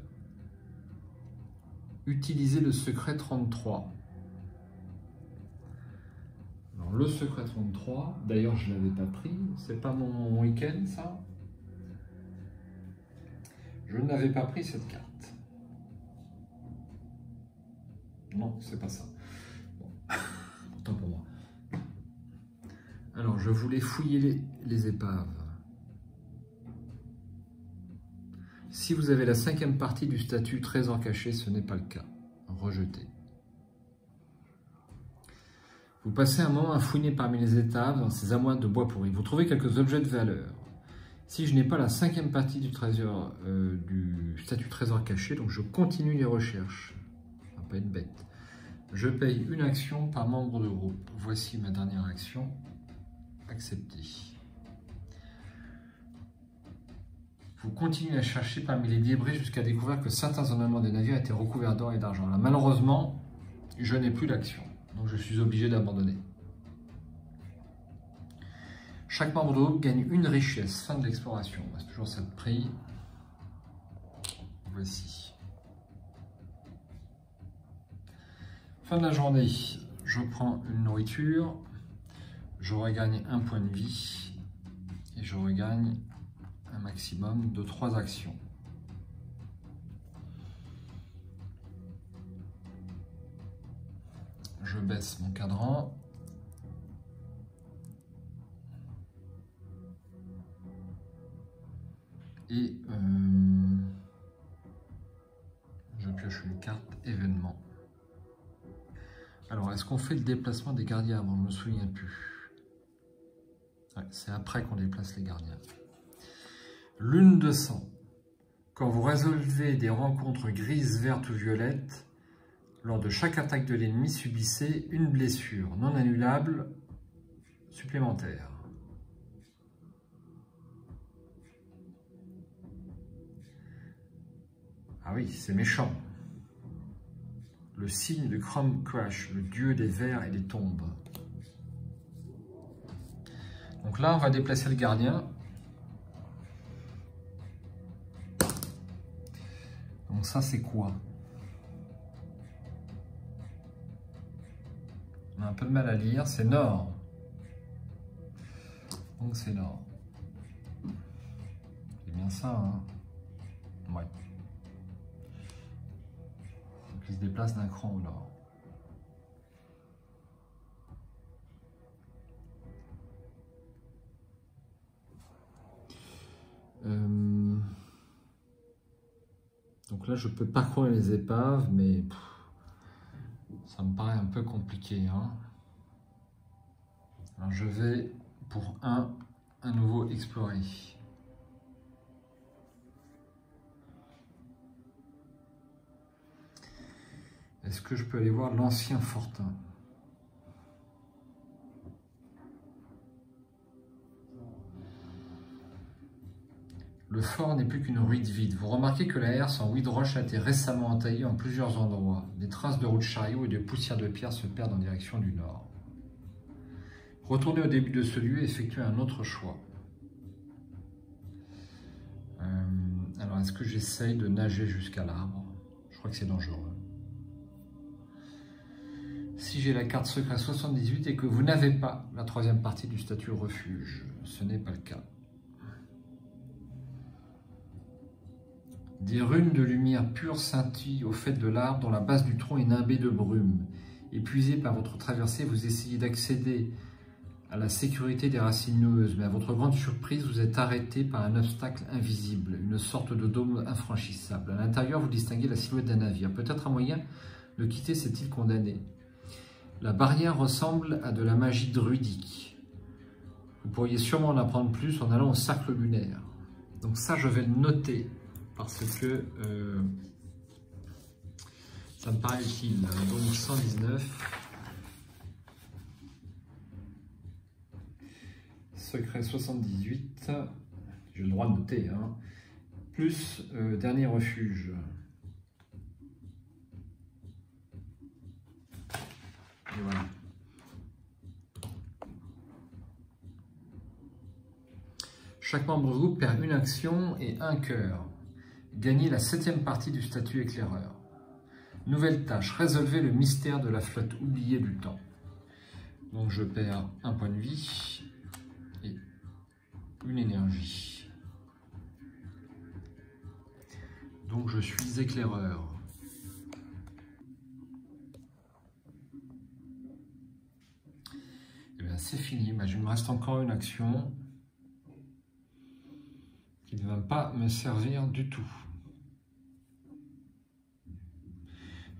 utiliser le secret 33. Alors le secret 33, d'ailleurs je ne l'avais pas pris, c'est pas mon week-end ça. Je n'avais pas pris cette carte. Non, c'est pas ça. Bon. Autant pour moi. Alors je voulais fouiller les épaves. Si vous avez la 5e partie du statut trésor caché, ce n'est pas le cas. Rejeté. Vous passez un moment à fouiner parmi les étaves dans ces amoins de bois pourri. Vous trouvez quelques objets de valeur. Si je n'ai pas la 5e partie du trésor, du statut trésor caché, donc je continue les recherches. Ça va pas être bête. Je paye une action par membre de groupe. Voici ma dernière action. Acceptée. Vous continuez à chercher parmi les débris jusqu'à découvrir que certains ornements des navires étaient recouverts d'or et d'argent. Là, malheureusement, je n'ai plus d'action, donc je suis obligé d'abandonner. Chaque membre de groupe gagne une richesse. Fin de l'exploration. C'est toujours ça de prix. Voici. Fin de la journée. Je prends une nourriture. Je regagne un point de vie. Et je regagne un maximum de 3 actions. Je baisse mon cadran. Et je pioche une carte événement. Alors, est-ce qu'on fait le déplacement des gardiens avant? Je ne me souviens plus. Ouais, c'est après qu'on déplace les gardiens. Lune de sang. Quand vous résolvez des rencontres grises, vertes ou violettes, lors de chaque attaque de l'ennemi, subissez une blessure non annulable supplémentaire. Ah oui, c'est méchant. Le signe de Chrome Crash, le dieu des vers et des tombes. Donc là, on va déplacer le gardien. Donc ça, c'est quoi? On a un peu de mal à lire, c'est nord. Donc c'est nord. C'est bien ça, hein? Ouais. Donc il se déplace d'un cran au nord. Donc là, je peux parcourir les épaves, mais ça me paraît un peu compliqué, hein. Alors je vais pour un nouveau explorer. Est-ce que je peux aller voir l'ancien fortin? Le fort n'est plus qu'une ruine vide. Vous remarquez que la herse en huit-roche a été récemment entaillée en plusieurs endroits. Des traces de roues de chariot et de poussière de pierre se perdent en direction du nord. Retournez au début de ce lieu et effectuez un autre choix. Alors, est-ce que j'essaye de nager jusqu'à l'arbre? Je crois que c'est dangereux. Si j'ai la carte secret 78 et que vous n'avez pas la troisième partie du statut refuge, ce n'est pas le cas. Des runes de lumière pure scintillent au fait de l'arbre dont la base du tronc est nimbée de brume. Épuisé par votre traversée, vous essayez d'accéder à la sécurité des racines noueuses, mais à votre grande surprise, vous êtes arrêté par un obstacle invisible, une sorte de dôme infranchissable. À l'intérieur, vous distinguez la silhouette d'un navire, peut-être un moyen de quitter cette île condamnée. La barrière ressemble à de la magie druidique. Vous pourriez sûrement en apprendre plus en allant au cercle lunaire. Donc ça, je vais le noter, parce que ça me paraît utile. Donc 119. Secret 78. J'ai le droit de noter. Hein. Plus dernier refuge. Et voilà. Chaque membre du groupe perd une action et un cœur. Gagnez la 7e partie du statut éclaireur. Nouvelle tâche, résolvez le mystère de la flotte oubliée du temps. Donc je perds un point de vie et une énergie. Donc je suis éclaireur. Et bien c'est fini, il me reste encore une action qui ne va pas me servir du tout.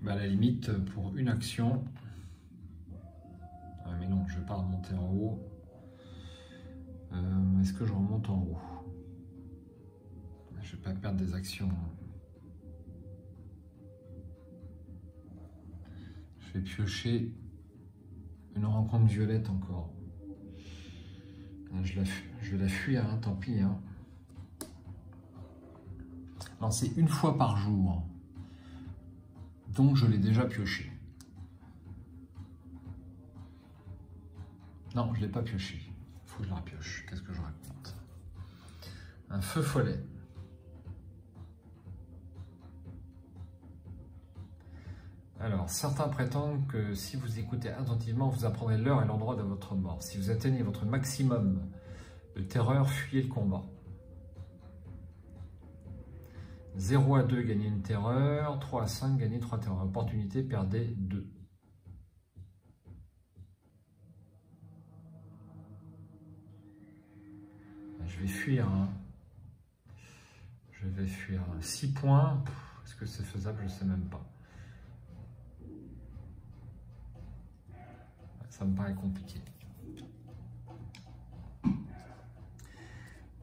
À la limite, pour une action, ah mais non, je ne vais pas remonter en haut. Est-ce que je remonte en haut? Je ne vais pas perdre des actions. Je vais piocher une rencontre violette encore. Je vais la fuir, hein, tant pis. Hein. Alors c'est une fois par jour. Donc je l'ai déjà pioché. Non, je ne l'ai pas pioché. Il faut que je la repioche. Qu'est-ce que je raconte? Un feu follet. Alors, certains prétendent que si vous écoutez attentivement, vous apprendrez l'heure et l'endroit de votre mort. Si vous atteignez votre maximum de terreur, fuyez le combat. 0 à 2, gagnez une terreur. 3 à 5, gagnez 3 terreurs. Opportunité, perdez 2. Je vais fuir. Hein. Je vais fuir. 6 points. Est-ce que c'est faisable? Je ne sais même pas. Ça me paraît compliqué.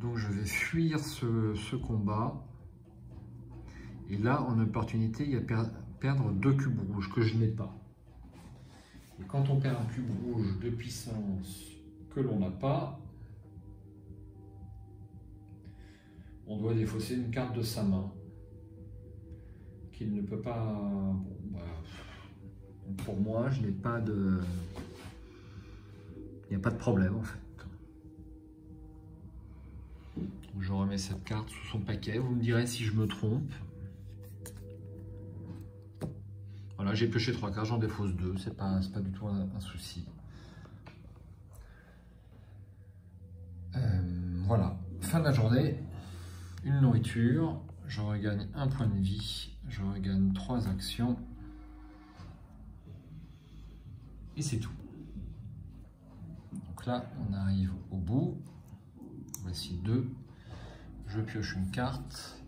Donc je vais fuir ce combat. Et là, en opportunité, il y a perdre 2 cubes rouges que je n'ai pas. Et quand on perd un cube rouge de puissance que l'on n'a pas, on doit défausser une carte de sa main qu'il ne peut pas... Bon, bah, pour moi, je n'ai pas de... Il n'y a pas de problème en fait. Je remets cette carte sous son paquet. Vous me direz si je me trompe. Voilà, j'ai pioché 3 cartes, j'en défausse 2. C'est pas du tout un souci. Voilà, fin de la journée. Une nourriture. Je regagne 1 point de vie. Je regagne 3 actions. Et c'est tout. Donc là, on arrive au bout. Voici 2. Je pioche une carte.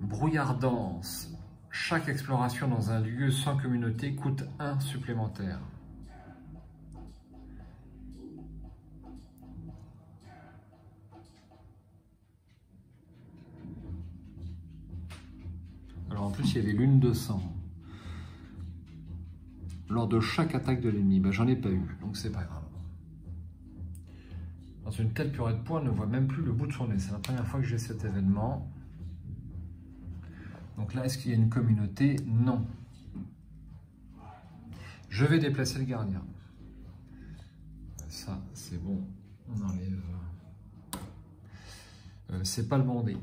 Brouillardance. Chaque exploration dans un lieu sans communauté coûte 1 supplémentaire. Alors en plus, il y avait lune de sang. Lors de chaque attaque de l'ennemi. Ben, j'en ai pas eu, donc c'est pas grave. Dans une telle purée de points, on ne voit même plus le bout de son nez. C'est la première fois que j'ai cet événement. Donc là, est-ce qu'il y a une communauté? Non. Je vais déplacer le gardien. Ça, c'est bon. On enlève. C'est pas le bon dé.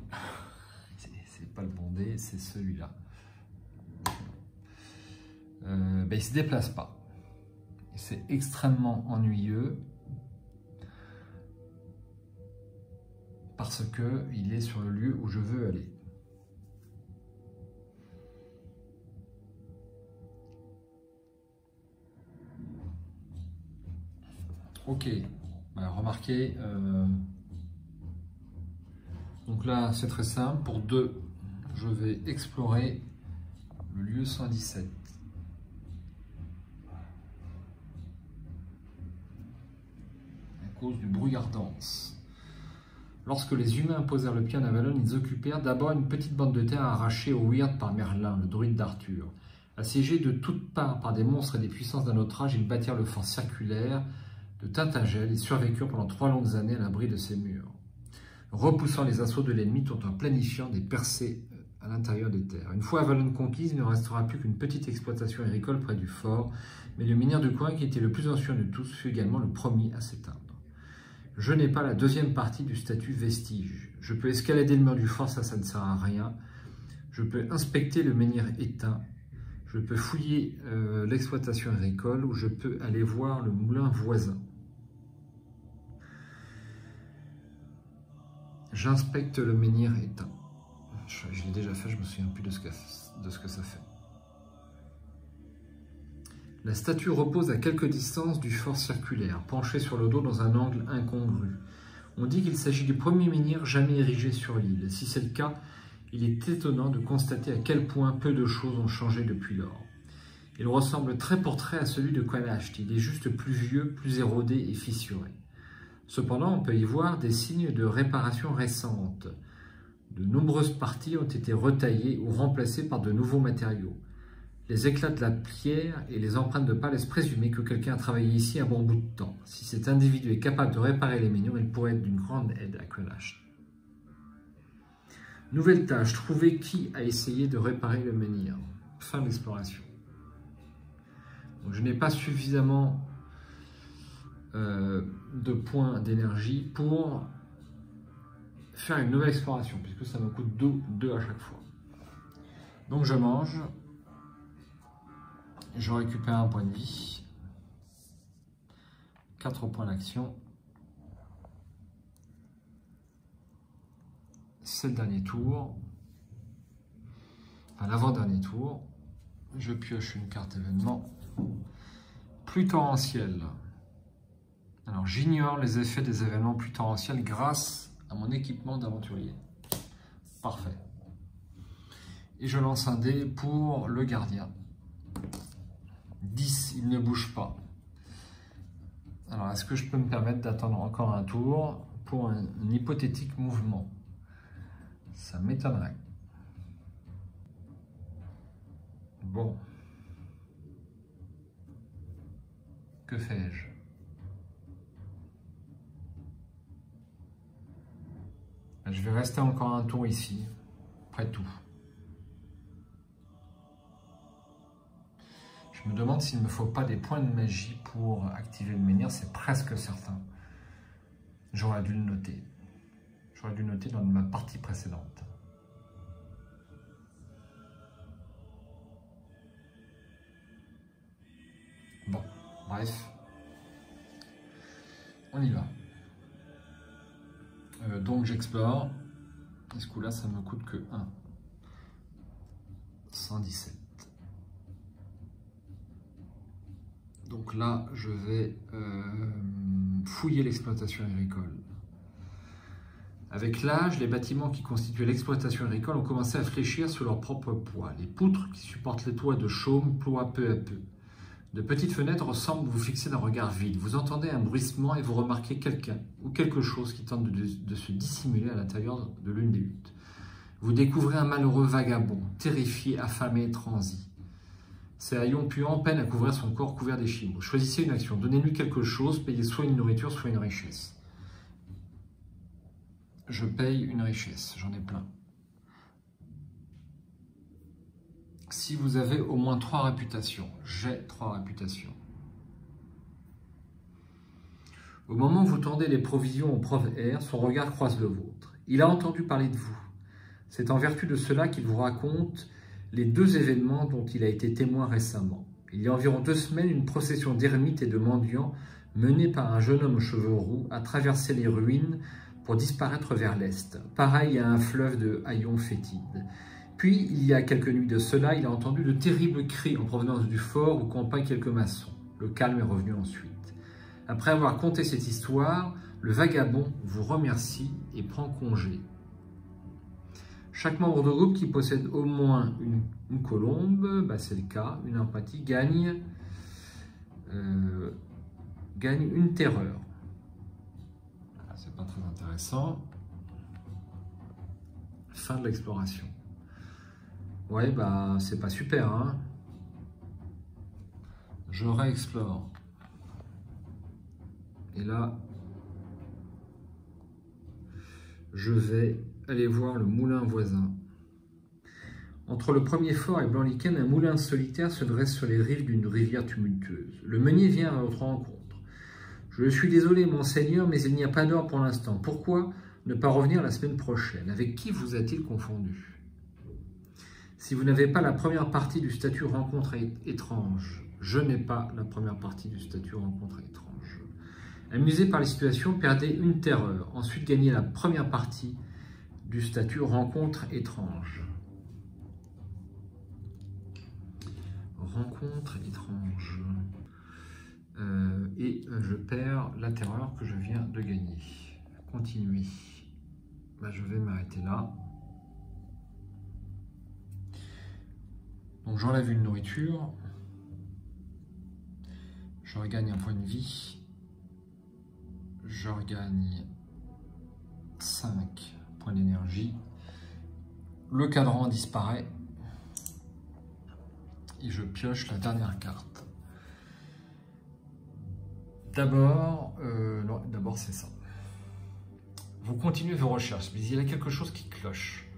C'est pas le bon dé, c'est celui-là. Ben, il ne se déplace pas. C'est extrêmement ennuyeux. Parce qu'il est sur le lieu où je veux aller. Ok, ben, remarquez, donc là c'est très simple, pour 2, je vais explorer le lieu 117. À cause du brouillardance. Lorsque les humains posèrent le pied en Avalon, ils occupèrent d'abord une petite bande de terre arrachée au Weird par Merlin, le druide d'Arthur. Assiégés de toutes parts par des monstres et des puissances d'un autre âge, ils bâtirent le fort circulaire de Tintagel et survécurent pendant 3 longues années à l'abri de ses murs, repoussant les assauts de l'ennemi tout en planifiant des percées à l'intérieur des terres. Une fois Avalon conquise, il ne restera plus qu'une petite exploitation agricole près du fort, mais le mineur du coin, qui était le plus ancien de tous, fut également le premier à s'éteindre. Je n'ai pas la deuxième partie du statut vestige. Je peux escalader le mur du fort, ça ne sert à rien. Je peux inspecter le menhir éteint. Je peux fouiller l'exploitation agricole, ou je peux aller voir le moulin voisin. J'inspecte le menhir éteint. Je l'ai déjà fait, je me souviens plus de ce que ça fait. La statue repose à quelque distance du fort circulaire, penchée sur le dos dans un angle incongru. On dit qu'il s'agit du premier menhir jamais érigé sur l'île. Si c'est le cas, il est étonnant de constater à quel point peu de choses ont changé depuis lors. Il ressemble trait pour trait à celui de Connacht. Il est juste plus vieux, plus érodé et fissuré. Cependant, on peut y voir des signes de réparation récentes. De nombreuses parties ont été retaillées ou remplacées par de nouveaux matériaux. Les éclats de la pierre et les empreintes de pas laissent présumer que quelqu'un a travaillé ici un bon bout de temps. Si cet individu est capable de réparer les menhirs, il pourrait être d'une grande aide à Connacht. Nouvelle tâche, trouver qui a essayé de réparer le menhir. Fin de l'exploration. Je n'ai pas suffisamment de points d'énergie pour faire une nouvelle exploration, puisque ça me coûte 2 à chaque fois. Donc je mange. Je récupère 1 point de vie, 4 points d'action. C'est le dernier tour, enfin l'avant-dernier tour. Je pioche une carte événement. Pluie torrentielle. Alors j'ignore les effets des événements pluie torrentielle grâce à mon équipement d'aventurier. Parfait. Et je lance un dé pour le gardien. 10, il ne bouge pas. Alors, est-ce que je peux me permettre d'attendre encore un tour pour un hypothétique mouvement? Ça m'étonnerait. Bon. Que fais-je? Je vais rester encore un tour ici, après tout. Je me demande s'il ne me faut pas des points de magie pour activer le menhir, c'est presque certain. J'aurais dû le noter. J'aurais dû noter dans ma partie précédente. Bon, bref. On y va. Donc j'explore. Et ce coup-là, ça me coûte que 1. 117. Donc là, je vais fouiller l'exploitation agricole. Avec l'âge, les bâtiments qui constituaient l'exploitation agricole ont commencé à fléchir sous leur propre poids. Les poutres qui supportent les toits de chaume ploient peu à peu. De petites fenêtres semblent vous fixer d'un regard vide. Vous entendez un bruissement et vous remarquez quelqu'un ou quelque chose qui tente de se dissimuler à l'intérieur de l'une des huttes. Vous découvrez un malheureux vagabond, terrifié, affamé et transi. Ses haillons puants peinent à couvrir son corps couvert d'échymoses. Choisissez une action, donnez-lui quelque chose, payez soit une nourriture, soit une richesse. Je paye une richesse, j'en ai plein. Si vous avez au moins 3 réputations, j'ai 3 réputations. Au moment où vous tendez les provisions au prof R, son regard croise le vôtre. Il a entendu parler de vous. C'est en vertu de cela qu'il vous raconte les 2 événements dont il a été témoin récemment. Il y a environ 2 semaines, une procession d'ermites et de mendiants menée par un jeune homme aux cheveux roux a traversé les ruines pour disparaître vers l'est, pareil à un fleuve de haillons fétides. Puis, il y a quelques nuits de cela, il a entendu de terribles cris en provenance du fort où campaient quelques maçons. Le calme est revenu ensuite. Après avoir conté cette histoire, le vagabond vous remercie et prend congé. Chaque membre de groupe qui possède au moins une colombe, c'est le cas, une empathie, gagne une terreur. C'est pas très intéressant. Fin de l'exploration. Ouais, c'est pas super, hein. Je réexplore. Et là, je vais aller voir le moulin voisin. Entre le premier fort et Blanc-Lichen, un moulin solitaire se dresse sur les rives d'une rivière tumultueuse. Le meunier vient à votre rencontre. Je suis désolé, monseigneur, mais il n'y a pas d'or pour l'instant. Pourquoi ne pas revenir la semaine prochaine? Avec qui vous a-t-il confondu? Si vous n'avez pas la première partie du statut rencontre étrange, je n'ai pas la première partie du statut rencontre étrange. Amusé par les situations, perdez une terreur. Ensuite, gagnez la première partie du statut rencontre étrange. Rencontre étrange. Et je perds la terreur que je viens de gagner. Continuer. Je vais m'arrêter là. Donc j'enlève une nourriture. Je regagne un point de vie. Je regagne 5 points d'énergie. Le cadran disparaît. Et je pioche la dernière carte. D'abord, c'est ça. Vous continuez vos recherches, mais il y a quelque chose qui cloche.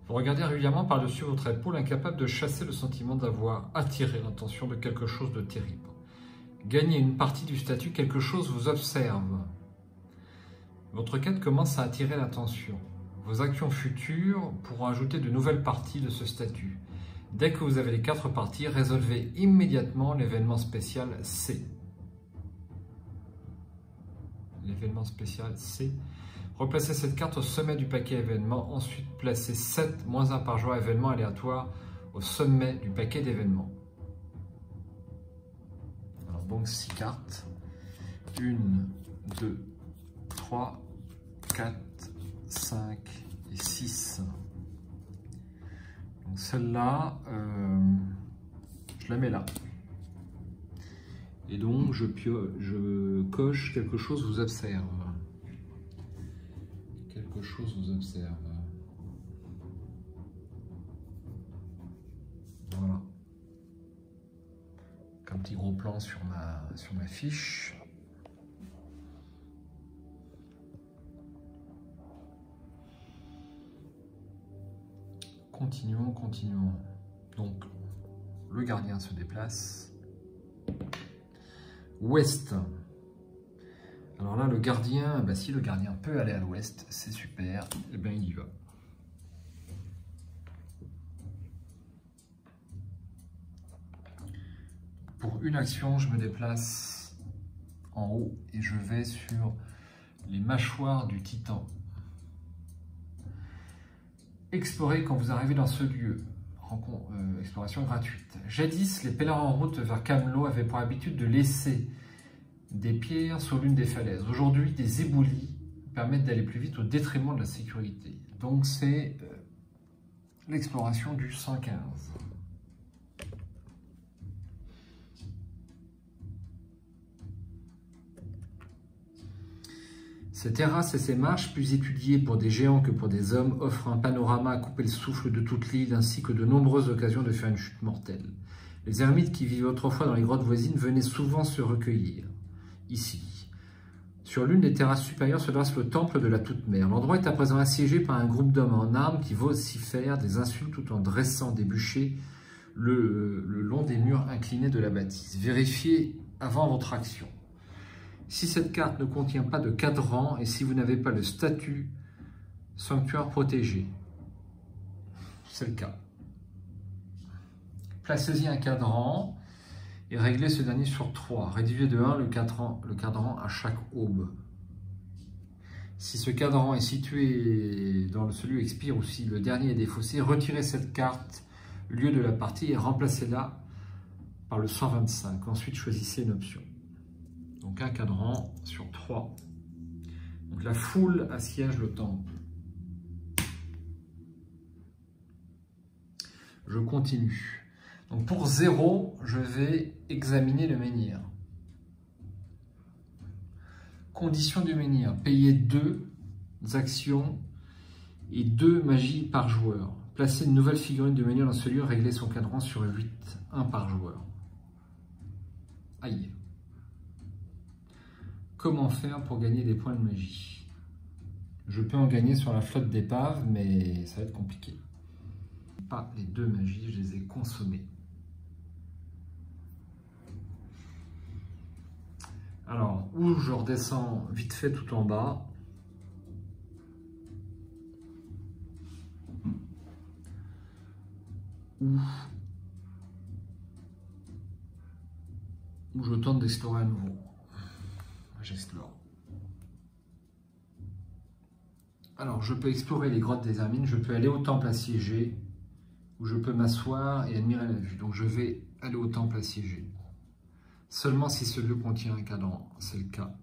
Vous regardez régulièrement par-dessus votre épaule, incapable de chasser le sentiment d'avoir attiré l'attention de quelque chose de terrible. Gagnez une partie du statut, quelque chose vous observe. Votre quête commence à attirer l'attention. Vos actions futures pourront ajouter de nouvelles parties de ce statut. Dès que vous avez les 4 parties, résolvez immédiatement l'événement spécial C. L'événement spécial C. Replacez cette carte au sommet du paquet événements. Ensuite, placez 7 moins 1 par jour événement aléatoire au sommet du paquet d'événements. Alors donc 6 cartes. 1, 2, 3, 4, 5 et 6. Donc celle-là, je la mets là. Et donc je coche quelque chose vous observe. Quelque chose vous observe. Voilà. Un petit gros plan sur ma fiche. Continuons, continuons. Donc, le gardien se déplace. Ouest. Alors là, le gardien, bah, si le gardien peut aller à l'ouest, c'est super, et bien il y va. Pour une action, je me déplace en haut et je vais sur les mâchoires du titan. Explorez quand vous arrivez dans ce lieu. Exploration gratuite. Jadis, les pèlerins en route vers Camelot avaient pour habitude de laisser des pierres sur l'une des falaises. Aujourd'hui, des éboulis permettent d'aller plus vite au détriment de la sécurité. Donc c'est l'exploration du 115. Ces terrasses et ces marches, plus étudiées pour des géants que pour des hommes, offrent un panorama à couper le souffle de toute l'île ainsi que de nombreuses occasions de faire une chute mortelle. Les ermites qui vivaient autrefois dans les grottes voisines venaient souvent se recueillir ici. Sur l'une des terrasses supérieures se dresse le temple de la Toute-Mère. L'endroit est à présent assiégé par un groupe d'hommes en armes qui vocifèrent des insultes tout en dressant des bûchers le long des murs inclinés de la bâtisse. Vérifiez avant votre action. Si cette carte ne contient pas de cadran et si vous n'avez pas le statut sanctuaire protégé, c'est le cas. Placez-y un cadran et réglez ce dernier sur 3. Réduisez de 1 le cadran à chaque aube. Si ce cadran est situé dans celui où expire ou si le dernier est défaussé, retirez cette carte, lieu de la partie, et remplacez-la par le 125. Ensuite, choisissez une option. Donc un cadran sur 3. Donc la foule assiège le temple. Je continue. Donc pour 0, je vais examiner le menhir. Condition du menhir. Payer 2 actions et 2 magies par joueur. Placer une nouvelle figurine de menhir dans ce lieu, régler son cadran sur 8. 1 par joueur. Aïe. Comment faire pour gagner des points de magie? Je peux en gagner sur la flotte d'épave, mais ça va être compliqué. Pas les 2 magies, je les ai consommées. Alors, ou je redescends vite fait tout en bas, ou je tente d'explorer à nouveau. J'explore. Alors, je peux explorer les grottes des Hermines, je peux aller au temple assiégé, où je peux m'asseoir et admirer la vue. Donc, je vais aller au temple assiégé. Seulement si ce lieu contient un cadran, c'est le cas.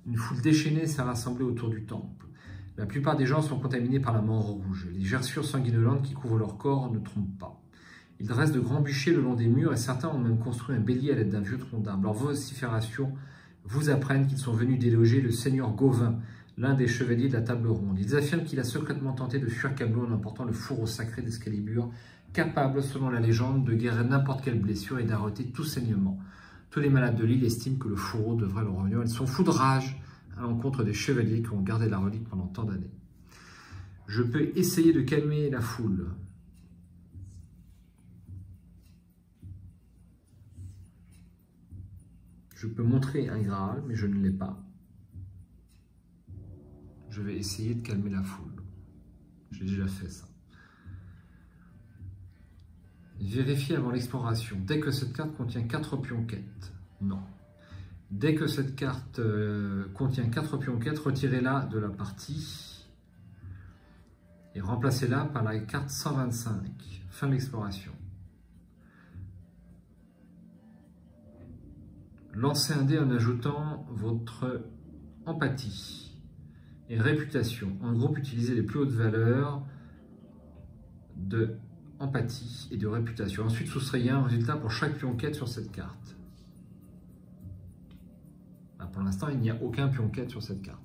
Une foule déchaînée s'est rassemblée autour du temple. La plupart des gens sont contaminés par la mort rouge. Les gerçures sanguinolentes qui couvrent leur corps ne trompent pas. Ils dressent de grands bûchers le long des murs et certains ont même construit un bélier à l'aide d'un vieux tronc d'arbre. Leurs vociférations vous apprennent qu'ils sont venus déloger le seigneur Gauvin, l'un des chevaliers de la table ronde. Ils affirment qu'il a secrètement tenté de fuir Camelot en emportant le fourreau sacré d'Excalibur, capable, selon la légende, de guérir n'importe quelle blessure et d'arrêter tout saignement. Tous les malades de l'île estiment que le fourreau devrait leur revenir. Ils sont fous de rage à l'encontre des chevaliers qui ont gardé la relique pendant tant d'années. Je peux essayer de calmer la foule. Je peux montrer un Graal, mais je ne l'ai pas. Je vais essayer de calmer la foule. J'ai déjà fait ça. Vérifiez avant l'exploration. Dès que cette carte contient 4 pions quêtes. Non. Dès que cette carte contient 4 pions quêtes, retirez-la de la partie et remplacez-la par la carte 125. Fin de l'exploration. Lancez un dé en ajoutant votre empathie et réputation. En groupe, utilisez les plus hautes valeurs de empathie et de réputation. Ensuite, soustrayez un résultat pour chaque pion quête sur cette carte. Là, pour l'instant, il n'y a aucun pion quête sur cette carte.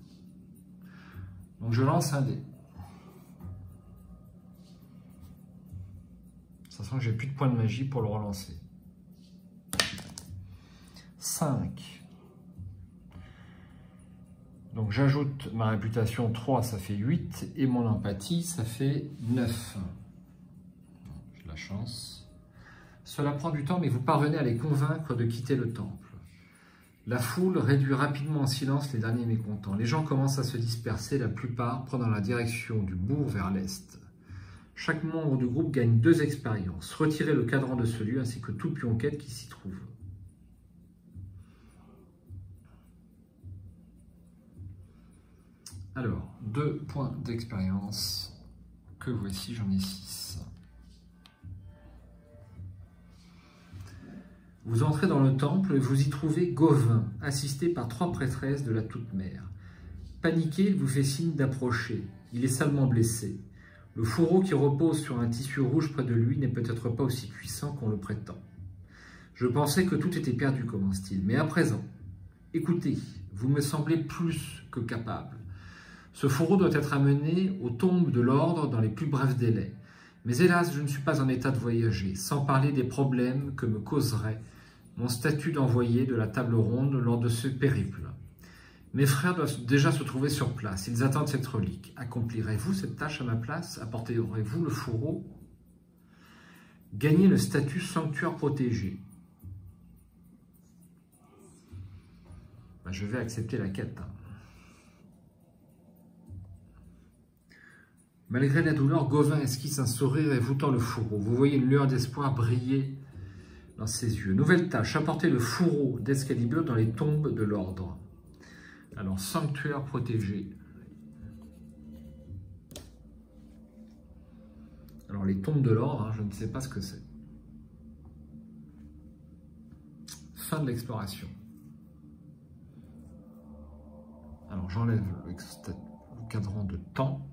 Donc, je lance un dé. Sachant que j'ai plus de points de magie pour le relancer. 5. Donc j'ajoute ma réputation 3, ça fait 8, et mon empathie, ça fait 9. J'ai de la chance. Cela prend du temps, mais vous parvenez à les convaincre de quitter le temple. La foule réduit rapidement en silence les derniers mécontents. Les gens commencent à se disperser, la plupart prenant la direction du bourg vers l'est. Chaque membre du groupe gagne 2 expériences. Retirez le cadran de ce lieu ainsi que tout pion-quête qui s'y trouve. Alors, 2 points d'expérience, que voici, j'en ai 6. Vous entrez dans le temple et vous y trouvez Gauvin, assisté par 3 prêtresses de la Toute-Mère. Paniqué, il vous fait signe d'approcher. Il est salement blessé. Le fourreau qui repose sur un tissu rouge près de lui n'est peut-être pas aussi puissant qu'on le prétend. Je pensais que tout était perdu, commence-t-il, mais à présent, écoutez, vous me semblez plus que capable. Ce fourreau doit être amené aux tombes de l'ordre dans les plus brefs délais. Mais hélas, je ne suis pas en état de voyager, sans parler des problèmes que me causerait mon statut d'envoyé de la table ronde lors de ce périple. Mes frères doivent déjà se trouver sur place, ils attendent cette relique. Accomplirez-vous cette tâche à ma place? Apporterez-vous le fourreau? Gagnez le statut sanctuaire protégé. Je vais accepter la quête. Malgré la douleur, Gauvin esquisse un sourire et vous tend le fourreau. Vous voyez une lueur d'espoir briller dans ses yeux. Nouvelle tâche, apporter le fourreau d'Excalibur dans les tombes de l'ordre. Alors, sanctuaire protégé. Alors, les tombes de l'ordre, je ne sais pas ce que c'est. Fin de l'exploration. Alors, j'enlève le cadran de temps.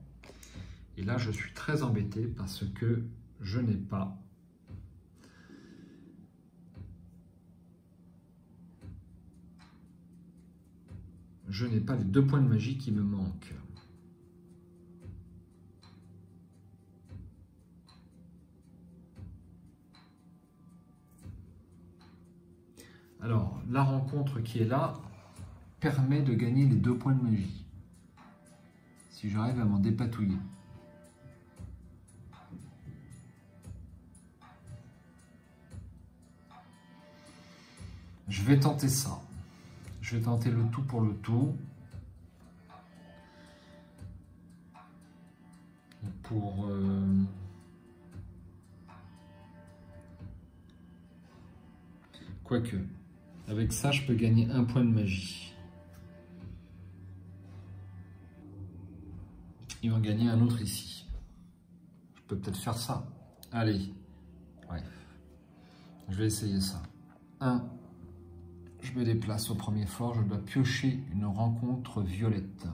Et là, je suis très embêté parce que je n'ai pas les 2 points de magie qui me manquent. Alors, la rencontre qui est là permet de gagner les 2 points de magie. Si j'arrive à m'en dépatouiller. Je vais tenter ça. Je vais tenter le tout pour le tout. Pour quoique, avec ça, je peux gagner 1 point de magie. Il va en gagner un autre ici. Je peux peut-être faire ça. Allez. Bref. Je vais essayer ça. 1. Je me déplace au premier fort, je dois piocher une rencontre violette.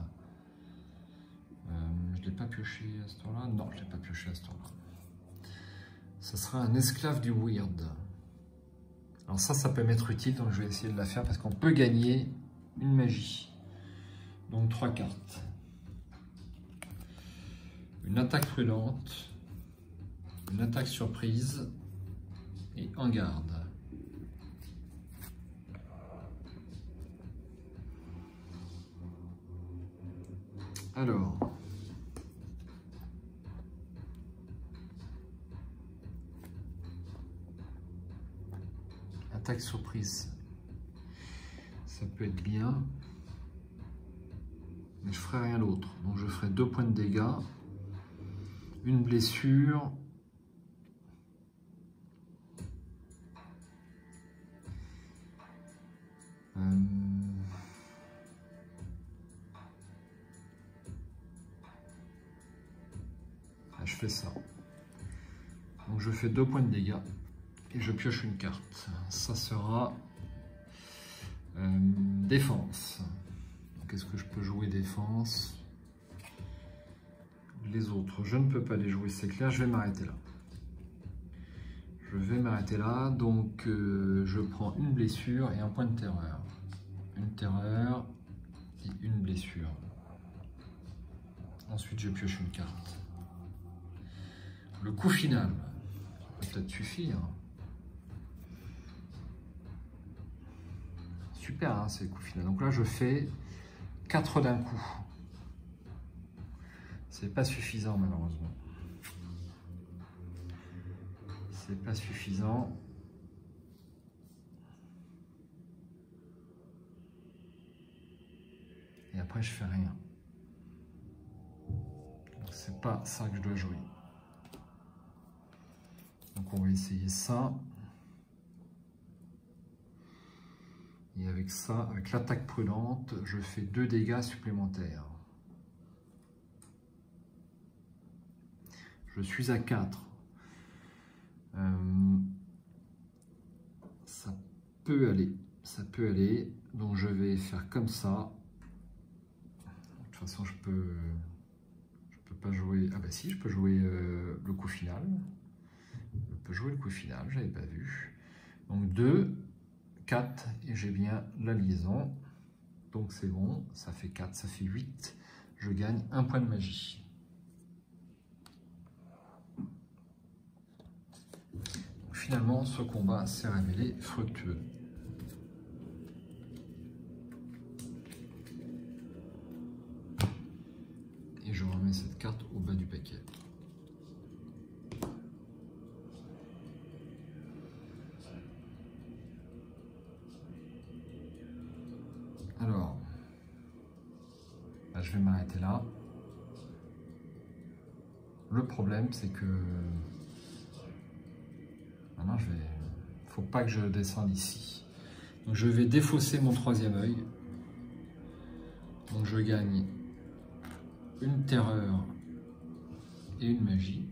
Je ne l'ai pas pioché à ce tour-là? Non, je ne l'ai pas pioché à ce tour-là. Ce sera un esclave du weird. Alors ça peut m'être utile, donc je vais essayer de la faire parce qu'on peut gagner une magie. Donc 3 cartes. Une attaque prudente, une attaque surprise et en garde. Alors, attaque surprise, ça peut être bien, mais je ferai rien d'autre. Donc je ferai 2 points de dégâts, une blessure, je fais ça. Donc je fais 2 points de dégâts et je pioche une carte. Ça sera défense. Qu'est-ce que je peux jouer défense? Les autres, je ne peux pas les jouer, c'est clair. Je vais m'arrêter là. Je vais m'arrêter là. Donc je prends une blessure et un point de terreur. Une terreur et une blessure. Ensuite, je pioche une carte. Le coup final, ça peut peut-être suffire. Super, hein, c'est le coup final. Donc là, je fais 4 d'un coup. C'est pas suffisant, malheureusement. C'est pas suffisant. après je fais rien. C'est pas ça que je dois jouer. Donc on va essayer ça. Et avec ça, avec l'attaque prudente, je fais 2 dégâts supplémentaires. Je suis à 4. Ça peut aller. Ça peut aller. Donc je vais faire comme ça. De toute façon, je peux pas jouer. Ah bah si, je peux jouer le coup final. Je peux jouer le coup final, j'avais pas vu. Donc 2, 4, et j'ai bien la liaison. Donc c'est bon, ça fait 4, ça fait 8. Je gagne 1 point de magie. Finalement, ce combat s'est révélé fructueux. Et je remets cette carte au bas du paquet. Alors, là, je vais m'arrêter là. Le problème, c'est que maintenant, faut pas que je descende ici. Donc, je vais défausser mon 3e œil. Donc, je gagne une terreur et une magie.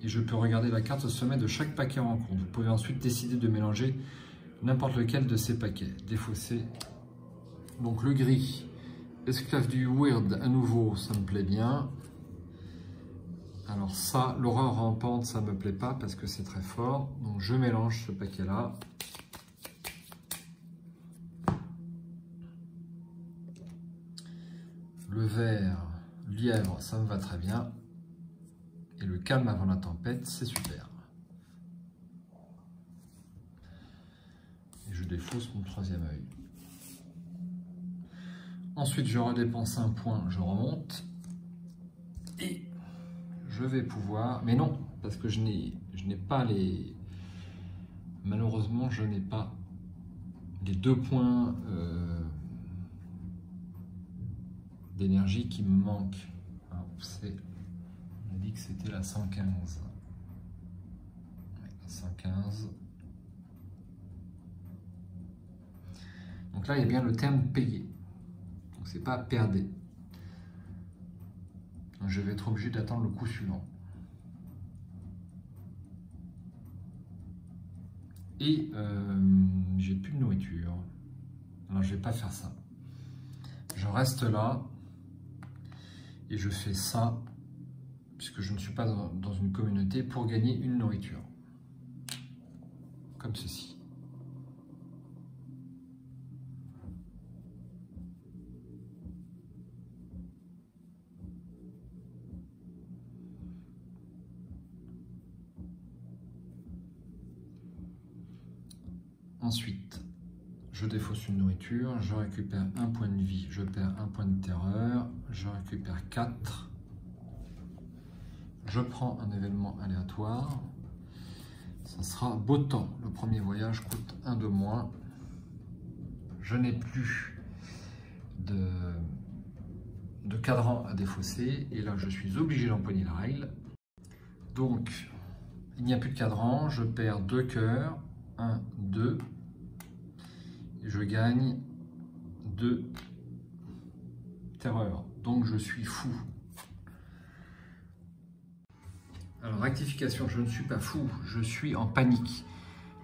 Et je peux regarder la carte au sommet de chaque paquet rencontre. Vous pouvez ensuite décider de mélanger n'importe lequel de ces paquets. Défausser. Donc le gris. Esclave du weird, à nouveau, ça me plaît bien. Alors ça, l'horreur rampante, ça me plaît pas parce que c'est très fort. Donc je mélange ce paquet-là. Le vert, lièvre, ça me va très bien. Et le calme avant la tempête, c'est super. Et je défausse mon 3e œil. Ensuite, je redépense 1 point, je remonte. Et je vais pouvoir... Mais non, parce que je n'ai pas les... Malheureusement, je n'ai pas les 2 points d'énergie qui me manquent. Alors, on a dit que c'était la 115. Ouais, la 115. Donc là, il y a bien le terme payé. Donc c'est pas perdre. Donc je vais être obligé d'attendre le coup suivant. Et j'ai plus de nourriture. Alors je vais pas faire ça. Je reste là et je fais ça puisque je ne suis pas dans une communauté pour gagner une nourriture. Comme ceci. Ensuite, je défausse une nourriture, je récupère 1 point de vie, je perds 1 point de terreur, je récupère 4. Je prends un événement aléatoire. Ça sera beau temps. Le premier voyage coûte 1 de moins. Je n'ai plus de cadran à défausser. Et là, je suis obligé d'empoigner la règle. Donc, il n'y a plus de cadran. Je perds 2 cœurs. 1, 2. Et je gagne 2 terreurs. Donc, je suis fou. Alors, rectification, je ne suis pas fou, je suis en panique.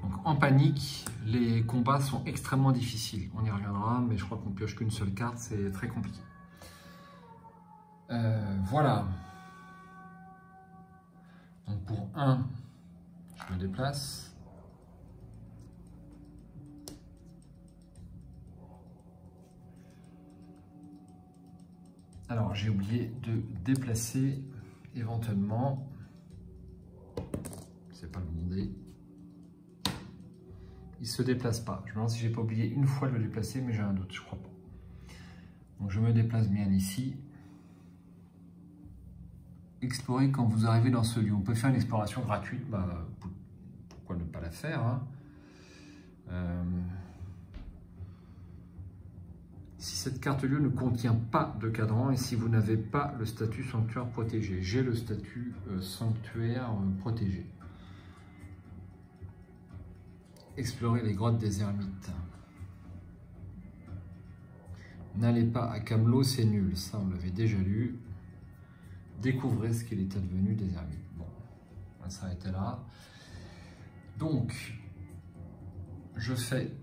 Donc, en panique, les combats sont extrêmement difficiles. On y reviendra, mais je crois qu'on pioche qu'une seule carte, c'est très compliqué. Voilà. Donc, pour 1, je me déplace. Alors, j'ai oublié de déplacer éventuellement. C'est pas le bon dé. Il se déplace pas. Je me demande si j'ai pas oublié une fois de le déplacer, mais j'ai un doute, je crois pas. Donc je me déplace bien ici. Explorer quand vous arrivez dans ce lieu. On peut faire une exploration gratuite. Bah, pourquoi ne pas la faire, hein. si cette carte lieu ne contient pas de cadran et si vous n'avez pas le statut sanctuaire protégé. J'ai le statut sanctuaire protégé. Explorer les grottes des ermites. N'allez pas à Camelot, c'est nul. Ça, on l'avait déjà lu. Découvrez ce qu'il est advenu des ermites. Bon, on va s'arrêter là. Donc, je fais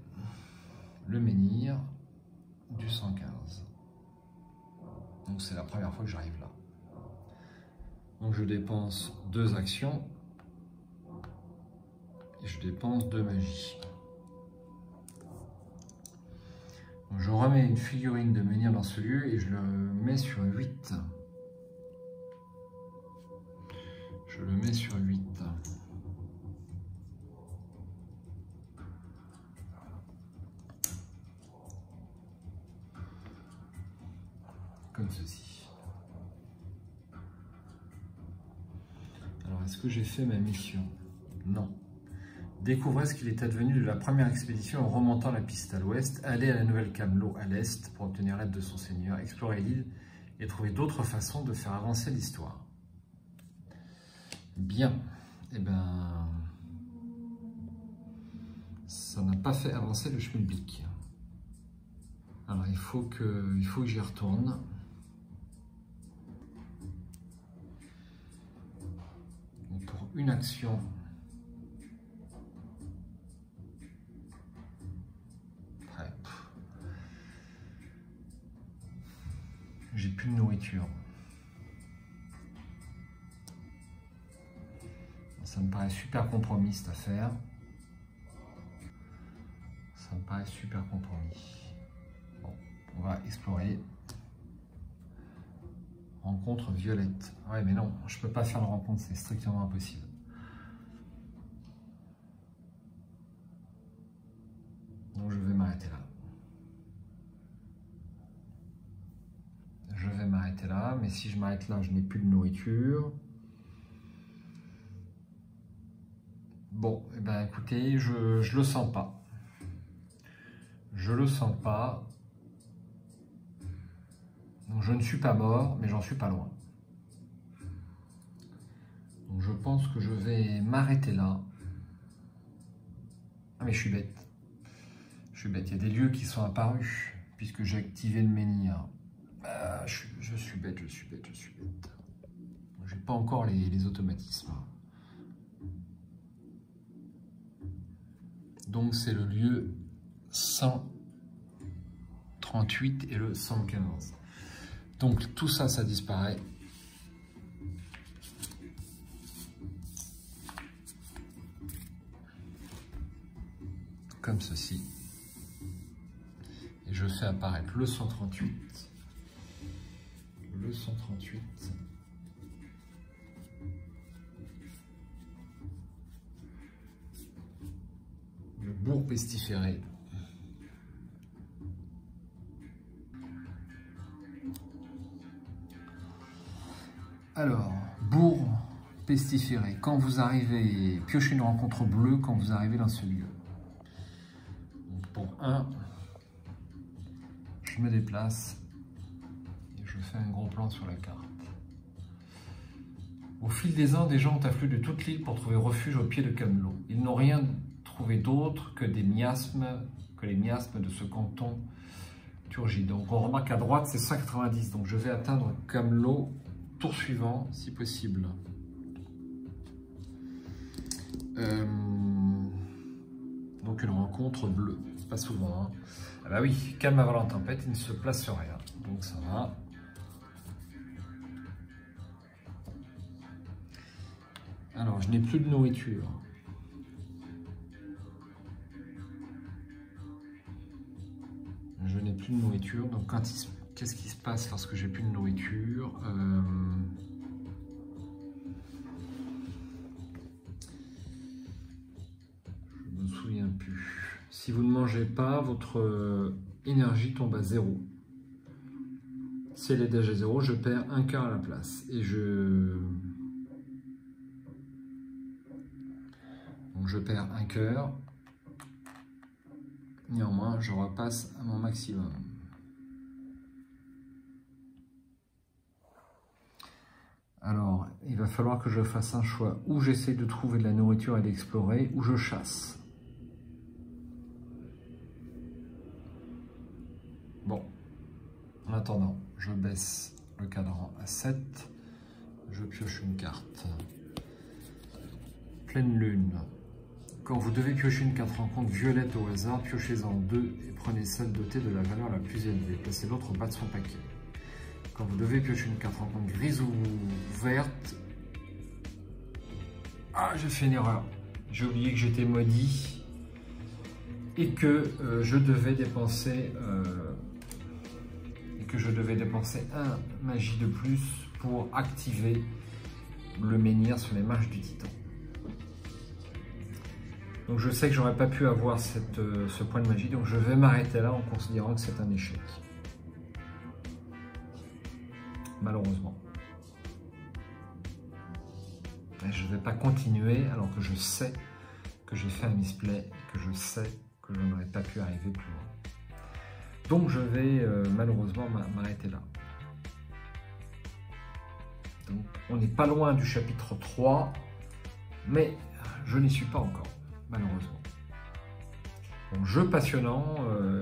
le menhir du 115. Donc, c'est la première fois que j'arrive là. Donc, je dépense 2 actions et je dépense 2 magies. Donc, je remets une figurine de menhir dans ce lieu et je le mets sur 8. Je le mets sur 8. Comme ceci. Alors, est-ce que j'ai fait ma mission? Non. Découvrez ce qu'il est advenu de la première expédition en remontant la piste à l'ouest. Allez à la nouvelle Camelot à l'est pour obtenir l'aide de son seigneur. Explorez l'île et trouver d'autres façons de faire avancer l'histoire. Bien. Eh bien, ça n'a pas fait avancer le schmilblick. Alors, il faut que j'y retourne. Donc, pour une action, j'ai plus de nourriture. Ça me paraît super compromis cette affaire. Ça me paraît super compromis. Bon, on va explorer. Rencontre violette. Ouais, mais non, je peux pas faire la rencontre, c'est strictement impossible. Donc je vais m'arrêter là. Je vais m'arrêter là, mais si je m'arrête là, je n'ai plus de nourriture. Bon, eh ben écoutez, je le sens pas. Je le sens pas. Donc je ne suis pas mort, mais j'en suis pas loin. Donc je pense que je vais m'arrêter là. Ah mais je suis bête. Je suis bête. Il y a des lieux qui sont apparus, puisque j'ai activé le menhir. Ah, je suis bête, je suis bête. J'ai pas encore les automatismes. Donc c'est le lieu 138 et le 115. Donc tout ça, ça disparaît. Comme ceci. Et je fais apparaître le 138. Le 138. Le bourg pestiféré. Alors, bourg pestiféré. Quand vous arrivez, piochez une rencontre bleue quand vous arrivez dans ce lieu. Donc pour 1, je me déplace et je fais un gros plan sur la carte. Au fil des ans, des gens ont afflué de toute l'île pour trouver refuge au pied de Camelot. Ils n'ont rien trouvé d'autre que les miasmes de ce canton turgide. Donc on remarque à droite, c'est 190. Donc je vais atteindre Camelot, tour suivant, si possible. Donc une rencontre bleue, pas souvent. Hein. Ah bah oui, calme avant la tempête, il ne se place sur rien. Donc ça va. Alors, je n'ai plus de nourriture. Je n'ai plus de nourriture. Donc, qu'est-ce qui se passe lorsque j'ai plus de nourriture? Je me souviens plus. Si vous ne mangez pas, votre énergie tombe à 0. Si elle est déjà à 0, je perds un quart à la place. Et donc je perds un cœur. Néanmoins, je repasse à mon maximum. Alors, il va falloir que je fasse un choix. Ou j'essaie de trouver de la nourriture et d'explorer, ou je chasse. Bon, en attendant, je baisse le cadran à 7. Je pioche une carte. Pleine lune. Quand vous devez piocher une carte rencontre violette au hasard, piochez-en 2 et prenez celle dotée de la valeur la plus élevée. Placez l'autre au bas de son paquet. Quand vous devez piocher une carte rencontre grise ou verte... Ah, j'ai fait une erreur. J'ai oublié que j'étais maudit et que je devais dépenser... un magie de plus pour activer le menhir sur les marches du titan. Donc je sais que j'aurais pas pu avoir ce point de magie, donc je vais m'arrêter là en considérant que c'est un échec. Malheureusement. Et je ne vais pas continuer alors que je sais que j'ai fait un misplay, que je sais que je n'aurais pas pu arriver plus loin. Donc je vais malheureusement m'arrêter là. Donc on n'est pas loin du chapitre 3, mais je n'y suis pas encore, malheureusement. Donc jeu passionnant,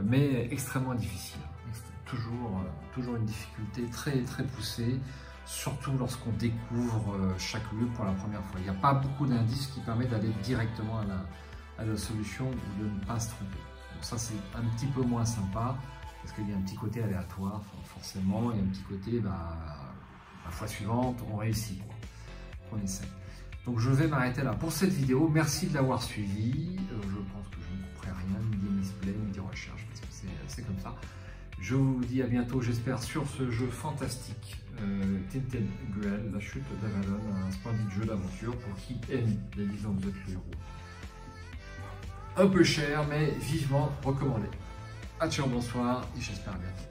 mais extrêmement difficile. Toujours une difficulté très poussée, surtout lorsqu'on découvre chaque lieu pour la première fois. Il n'y a pas beaucoup d'indices qui permettent d'aller directement à la solution ou de ne pas se tromper. Donc ça c'est un petit peu moins sympa, parce qu'il y a un petit côté aléatoire, forcément, il y a un petit côté, la fois suivante, on réussit, quoi. On essaie. Donc je vais m'arrêter là pour cette vidéo. Merci de l'avoir suivi. Je pense que je ne couperai rien, ni des misplays, ni des recherches, parce que c'est comme ça. Je vous dis à bientôt, j'espère, sur ce jeu fantastique, Tinted Grail, la chute d'Avalon, un splendide jeu d'aventure pour qui aime les Legends of the Héros. Un peu cher, mais vivement recommandé. À ciao, bonsoir, et j'espère à bientôt.